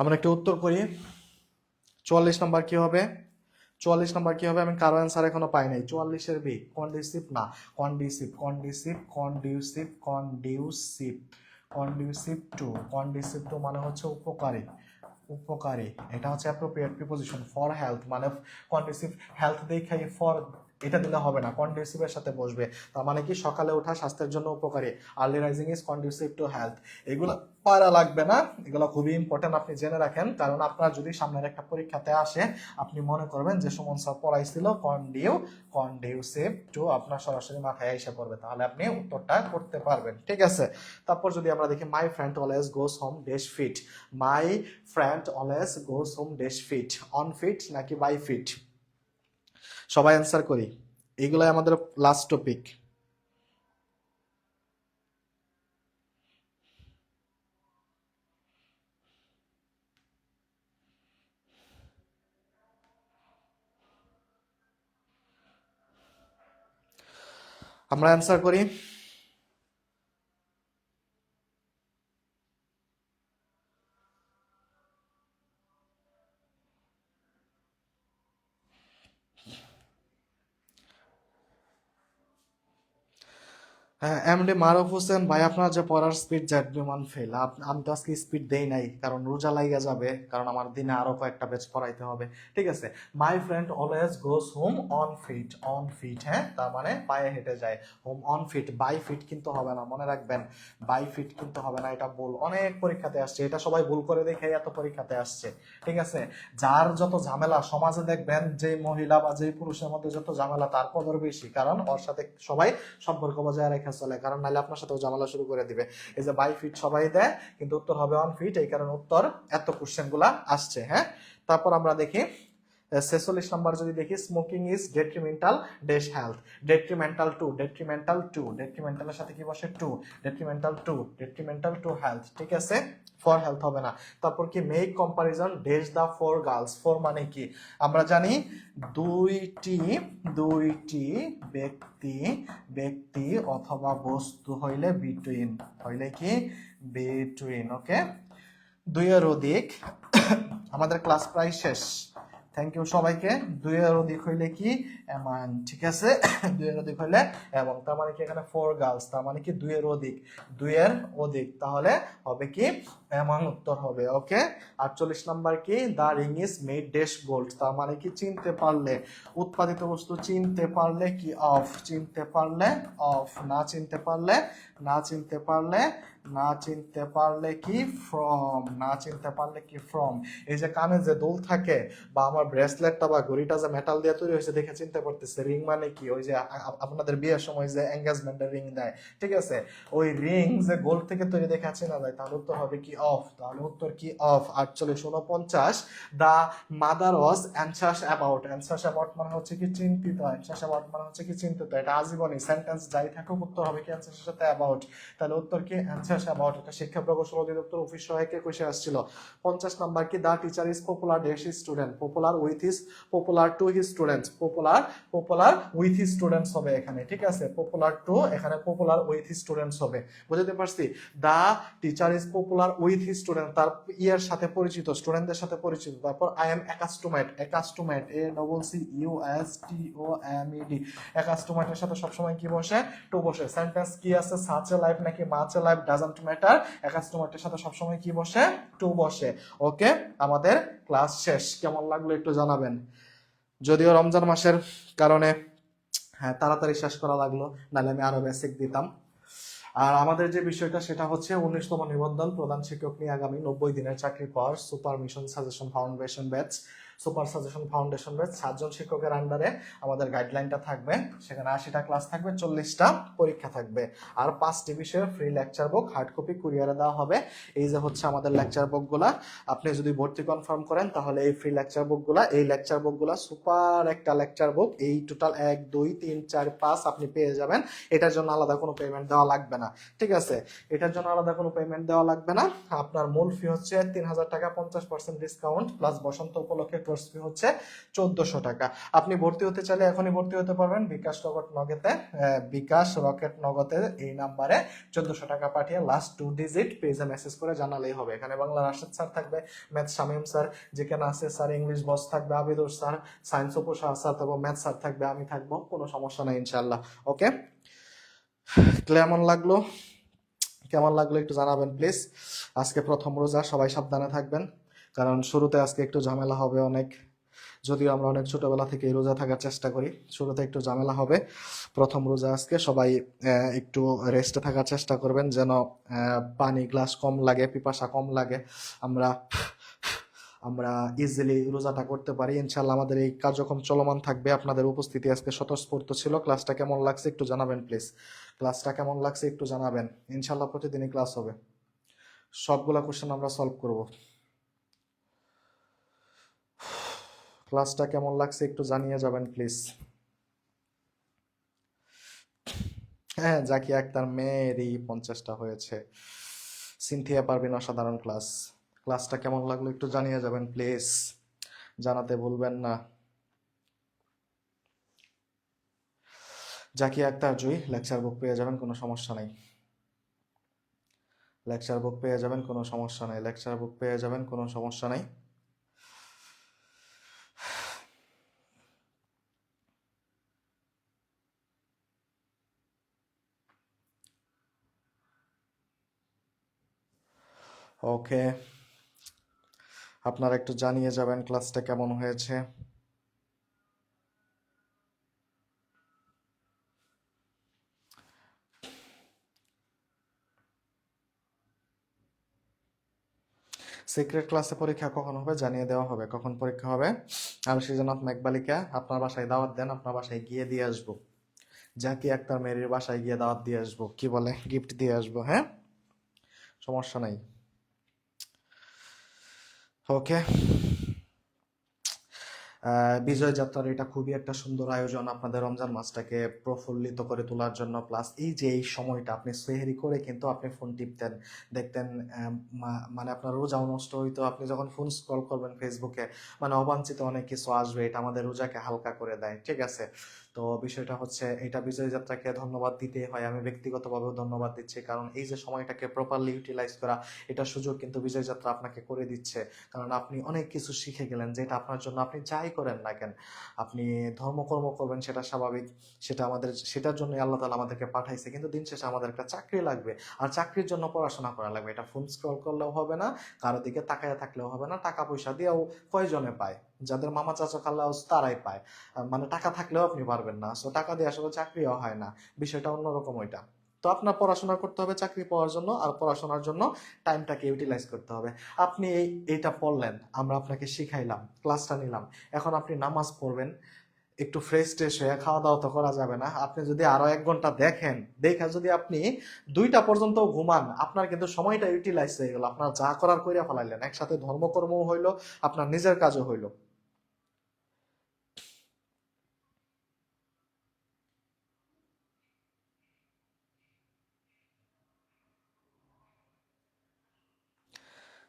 আমরা একটা উত্তর করি। 44 নাম্বার কি হবে, 44 নাম্বার কি হবে, আমি কারো অ্যান্সার এখনো পাই নাই। 44-এর বি, কন্ডিউসিভ না, conducive, conducive, conducive, conducive, conducive to, conducive to মানে হচ্ছে উপকারী, উপকারী, এটা হচ্ছে অ্যাপ্রোপ্রিয়েট প্রিপোজিশন। ফর হেলথ মানে কন্ডিউসিভ, হেলথ দেখাই ফর এটা দিলে হবে না, কন্ডিউসিভের সাথে বসবে, তার মানে কি সকালে ওঠা স্বাস্থ্যের জন্য উপকারী, early rising is conducive to health. এগুলো পারা লাগবে না, এগুলো খুবই ইম্পর্টেন্ট, আপনি জেনে রাখেন, কারণ আপনার যদি সামনের একটা পরীক্ষাতে আসে, আপনি মনে করবেন যে সুমন স্যার পড়াইছিল কন্ডিউসিভ টু, আপনার সরাসরি মাথায় এসে পড়বে, তাহলে আপনি উত্তরটা করতে পারবেন, ঠিক আছে। তারপর যদি আমরা দেখি, my friend always goes home dash feet, my friend always goes home dash feet, on feet নাকি বাই ফিট, সবাই অ্যান্সার করি, এগুলাই আমাদের লাস্ট টপিক। আমরা অ্যান্সার করি। হ্যাঁ, এমডি মারুফ হোসেন ভাই, আপনার যে পড়ার স্পিড জ্যাট বিমান ফেল। আমি তো আজকে স্পিড দেই নাই, কারণ রোজা লাইগা যাবে, কারণ আমার দিনে আরো কয়েকটা ব্যাচ পড়াইতে হবে। ঠিক আছে। My friend always goes home on feet. On feet, হ্যাঁ, তার মানে পায়ে হেঁটে যায়। Home on feet, by feet কিন্তু হবে না, মনে রাখবেন। বাই ফিট কিন্তু হবে না, এটা ভুল। অনেক পরীক্ষাতে আসছে এটা, সবাই ভুল করে দেখে এত পরীক্ষাতে আসছে। ঠিক আছে। যার যত ঝামেলা সমাজে, দেখবেন যে মহিলা বা যে পুরুষের মধ্যে যত ঝামেলা, তার কদর বেশি, কারণ ওর সাথে সবাই সম্পর্ক বজায় রেখে চলে, কারণ নাহলে আপনার সাথেও ঝামেলা শুরু করে দিবে। এই যে বাই ফিট সবাই দেয়, কিন্তু উত্তর হবে অন ফিট, এই কারণে উত্তর এত কোশ্চেন গুলা আসছে। হ্যাঁ, তারপর আমরা দেখি 46 নাম্বার যদি দেখি, smoking is detrimental dash health. Detrimental to, detrimental to, ডেট্রিমেন্টালের সাথে কি বসে? To. Detrimental to, detrimental to health. ঠিক আছে, ফর হেলথ হবে না। তারপর কি, make comparison dash the four girls. Four মানে কি? আমরা জানি দুইটি দুইটি ব্যক্তি ব্যক্তি অথবা বস্তু হইলে বিটুইন, হইলে কি? বিটুইন। ওকে, দুইয়ের অধিক। আমাদের ক্লাস প্রায় শেষ। থ্যাংক ইউ সবাইকে। দুইয়ের অধিক হইলে কি? এমন। ঠিক আছে, দুইয়ের অধিক হইলে এবং, তার মানে কি এখানে ফোর গার্লস, তার মানে কি দুইয়ের অধিক। দুইয়ের অধিক, তাহলে হবে কি? এমন উত্তর হবে। ওকে। 48 নাম্বার কি, the ring is made dash gold. তার মানে কি? চিনতে পারলে, উৎপাদিত বস্তু চিনতে পারলে কি? অফ। চিনতে পারলে অফ, না চিনতে পারলে, না চিনতে পারলে, না চিনতে পারলে কি? ফ্রম। না চিনতে পারলে কি? ফ্রম। এই যে কানে যে দুল থাকে, বা আমার ব্রেসলেটটা বা ঘড়িটা যে মেটাল দিয়ে তৈরি হয়েছে দেখে চিনতে পারতেছে। রিং মানে কি? ওই যে আপনাদের বিয়ের সময় যে এঙ্গেজমেন্টের রিং দেয়, ঠিক আছে, ওই রিং যে গোল্ড থেকে তৈরি দেখে চেনা যায়, তাহলে উত্তর হবে কি? অফ। তাহলে উত্তর কি? Of. 48 49, the mother was anxious about. Anxious about মানে হচ্ছে কি? চিন্তিত। অ্যানসাস অ্যাবাউট মানে হচ্ছে কি? চিন্তিত। এটা আজীবনী সেন্টেন্স যাই থাকুক, উত্তর হবে কি? অ্যানসাসের সাথে অ্যাবাউট। তাহলে উত্তর কি? অ্যানসাস অ্যাবাউট। এটা শিক্ষা প্রকৌশল অধিদপ্তর অফিস সহায়কে কোষে আসছিল। 50 নাম্বার কি, the teacher is popular dash his student. Popular with his, popular to his students. Popular, popular with his students হবে এখানে। ঠিক আছে, পপুলার টু, এখানে পপুলার উইথ হিজ স্টুডেন্টস হবে। বুঝতে পারছি? The teacher is popular with his student, তার ইয়ার সাথে পরিচিত, স্টুডেন্টদের সাথে পরিচিত। তারপর I am accustomed. Accustomed, A double C U S T O M E D. অ্যাকাস্টমেডের সাথে সবসময় কি বসে? টু বসে। সেন্টেন্স কি আছে? সাচ এ লাইফ নাকি much a life doesn't matter, অ্যাকাস্টমেডের সাথে সবসময় কি বসে? টু বসে। ওকে, আমাদের ক্লাস শেষ। কেমন লাগলো একটু জানাবেন। যদিও রমজান মাসের কারণে, হ্যাঁ, তাড়াতাড়ি শেষ করা লাগলো, নাহলে আমি আরো বেসিক দিতাম। আর আমাদের যে বিষয়টা সেটা হচ্ছে 19তম নিবন্ধন প্রধান শিক্ষক নিয়ে আগামী 90 দিনের চাকরি পাওয়ার super mission suggestion foundation batch. Super suggestion foundation batch 7 জন শিক্ষকের আন্ডারে আমাদের গাইডলাইনটা থাকবে। সেখানে 80টা ক্লাস থাকবে, 40টা পরীক্ষা থাকবে, আর 5টি বিষয়ের ফ্রি লেকচার বুক হার্ড কপি কুরিয়ারে দেওয়া হবে। এই যে হচ্ছে আমাদের লেকচার বুকগুলা, আপনি যদি ভর্তি কনফার্ম করেন তাহলে এই ফ্রি লেকচার বুকগুলা, এই লেকচার বুকগুলা সুপার একটা লেকচার বুক, এই টোটাল 1 2 3 4 5 আপনি পেয়ে যাবেন। এটার জন্য আলাদা কোনো পেমেন্ট দেওয়া লাগবে না। ঠিক আছে, এটার জন্য আলাদা কোনো পেমেন্ট দেওয়া লাগবে না। আপনার মূল ফি হচ্ছে 3000 টাকা, 50% ডিসকাউন্ট প্লাস বসন্ত উপলক্ষে কোর্স ফি হচ্ছে 1400 টাকা। আপনি ভর্তি হতে চাইলে এখনই ভর্তি হতে পারবেন বিকাশ রকেট নগদে, বিকাশ রকেট নগদে এই নাম্বারে 1400 টাকা পাঠিয়ে লাস্ট 2 ডিজিট পেজে মেসেজ করে জানালেই হবে। এখানে বাংলা রাশেদ স্যার থাকবে, ম্যাথ শামীম স্যার, যেখানে আছে স্যার, ইংলিশ বস থাকবে আবিদুর স্যার, সায়েন্স উপসা স্যার, তারপর ম্যাথ স্যার থাকবে, আমি থাকবো, কোনো সমস্যা নাই ইনশাআল্লাহ। ওকে, কেমন লাগলো? কেমন লাগলো একটু জানাবেন প্লিজ। আজকে প্রথম রোজা, সবাই সাবধানে থাকবেন, কারণ শুরুতে আজকে একটু ঝামেলা হবে অনেক। যদিও আমরা অনেক ছোটবেলা থেকে রোজা থাকার চেষ্টা করি, শুরুতে একটু ঝামেলা হবে। প্রথম রোজা আজকে, সবাই একটু রেস্টে থাকার চেষ্টা করবেন, যেন পানি গ্লাস কম লাগে, পিপাসা কম লাগে, আমরা আমরা ইজিলি রোজাটা করতে পারি ইনশাল্লাহ। আমাদের এই কার্যক্রম চলমান থাকবে। আপনাদের উপস্থিতি আজকে স্বতঃস্ফূর্ত ছিল। ক্লাসটা কেমন লাগছে একটু জানাবেন প্লিজ। ক্লাসটা কেমন লাগছে একটু জানাবেন। ইনশাল্লাহ প্রতিদিনই ক্লাস হবে, সবগুলা কোশ্চেন আমরা সলভ করব। ক্লাসটা কেমন লাগছে একটু জানিয়ে যাবেন প্লিজ। হ্যাঁ, জাকিয়া আক্তার মেয়েরই 50টা হয়েছে। সিনথিয়া পারভিন অসাধারণ ক্লাস। ক্লাসটা কেমন লাগলো একটু জানিয়ে যাবেন প্লিজ, জানাতে ভুলবেন না। জাকিয়া আক্তার জুই, লেকচার বুক পেয়ে যাবেন, কোনো সমস্যা নাই। লেকচার বুক পেয়ে যাবেন, কোনো সমস্যা নাই। লেকচার বুক পেয়ে যাবেন, কোনো সমস্যা নাই। ওকে, আপনারা একটু জানিয়ে যাবেন ক্লাসটা কেমন হয়েছে। সিক্রেট ক্লাসে পরীক্ষা কখন হবে জানিয়ে দেওয়া হবে, কখন পরীক্ষা হবে। আমি সৃজনাথ মেঘবালিকা, আপনার বাসায় দাওয়াত দেন, আপনার বাসায় গিয়ে দিয়ে আসবো। জাকি আক্তার মেরির বাসায় গিয়ে দাওয়াত দিয়ে আসবো, কি বলে, গিফট দিয়ে আসবো, হ্যাঁ, সমস্যা নাই। ওকে। বিজয় যাত্রার এটা খুবই একটা সুন্দর আয়োজন আপনাদের রমজান মাসটাকে প্রফুল্লিত করে তোলার জন্য। প্লাস এই যে এই সময়টা আপনি সেহরি করে কিন্তু আপনি ফোন টিপতেন, দেখতেন, মানে আপনার রোজাও নষ্ট হইতো। আপনি যখন ফোন স্ক্রল করবেন ফেসবুকে, মানে অবাঞ্ছিত অনেক কিছু আসবে, এটা আমাদের রোজাকে হালকা করে দেয়, ঠিক আছে। তো বিষয়টা হচ্ছে এটা বিজয় যাত্রাকে ধন্যবাদ দিতে হয়, আমি ব্যক্তিগতভাবেও ধন্যবাদ দিচ্ছি, কারণ এই যে সময়টাকে প্রপারলি ইউটিলাইজ করা, এটা সুযোগ কিন্তু বিজয় যাত্রা আপনাকে করে দিচ্ছে। কারণ আপনি অনেক কিছু শিখে গেলেন, যেটা আপনার জন্য আপনি যাই করেন না কেন, আপনি ধর্মকর্ম করবেন সেটা স্বাভাবিক, সেটা আমাদের, সেটার জন্য আল্লাহ তাআলা আমাদেরকে পাঠাইছে, কিন্তু দিন শেষে আমাদের একটা চাকরি লাগবে, আর চাকরির জন্য পড়াশোনা করা লাগবে। এটা ফোন স্ক্রল করলেও হবে না, কারো দিকে তাকায় থাকলেও হবে না, টাকা পয়সা দিয়েও কয়জনে পায়, যাদের মামা চাচা খালা তারাই পায়। মানে টাকা থাকলেও আপনি পারবেন না, সো টাকা দিয়ে আসলে চাকরিও হয় না, বিষয়টা অন্যরকম ওইটা। তো আপনার পড়াশোনা করতে হবে চাকরি পাওয়ার জন্য, আর পড়াশোনার জন্য টাইমটাকে ইউটিলাইজ করতে হবে। আপনি এইটা পড়লেন, আমরা আপনাকে শিখাইলাম, ক্লাসটা নিলাম, এখন আপনি নামাজ পড়বেন, একটু ফ্রেশ ট্রেশ হয়ে, খাওয়া দাওয়া তো করা যাবে না, আপনি যদি আরো 1 ঘন্টা দেখেন, দেখা যদি আপনি 2টা পর্যন্ত ঘুমান, আপনার কিন্তু সময়টা ইউটিলাইজ হয়ে গেল, আপনার যা করার কইরা ফেলাইলেন, একসাথে ধর্মকর্মও হইলো, আপনার নিজের কাজও হইলো।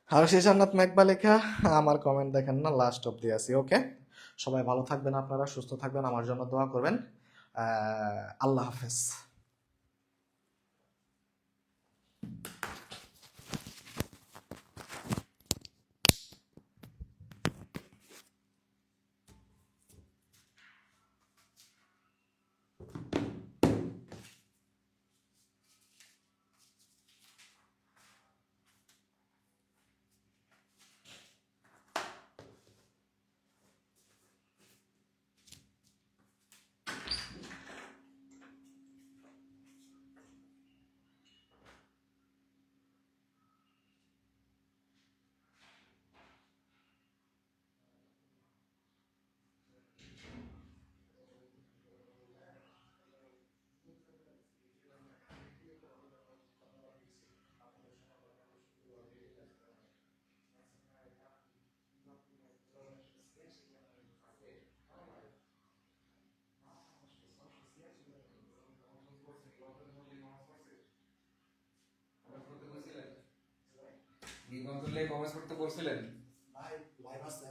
আর সেই জান্নাত মেঘবা লেখা, আমার কমেন্ট দেখেন না, লাস্ট অব্দি আছি। ওকে, সবাই ভালো থাকবেন, আপনারা সুস্থ থাকবেন, আমার জন্য দোয়া করবেন। আল্লাহ হাফেজ। নিবন্ধন কমার্স পড়তে বলছিলেন? ভাই লাইভ আছে।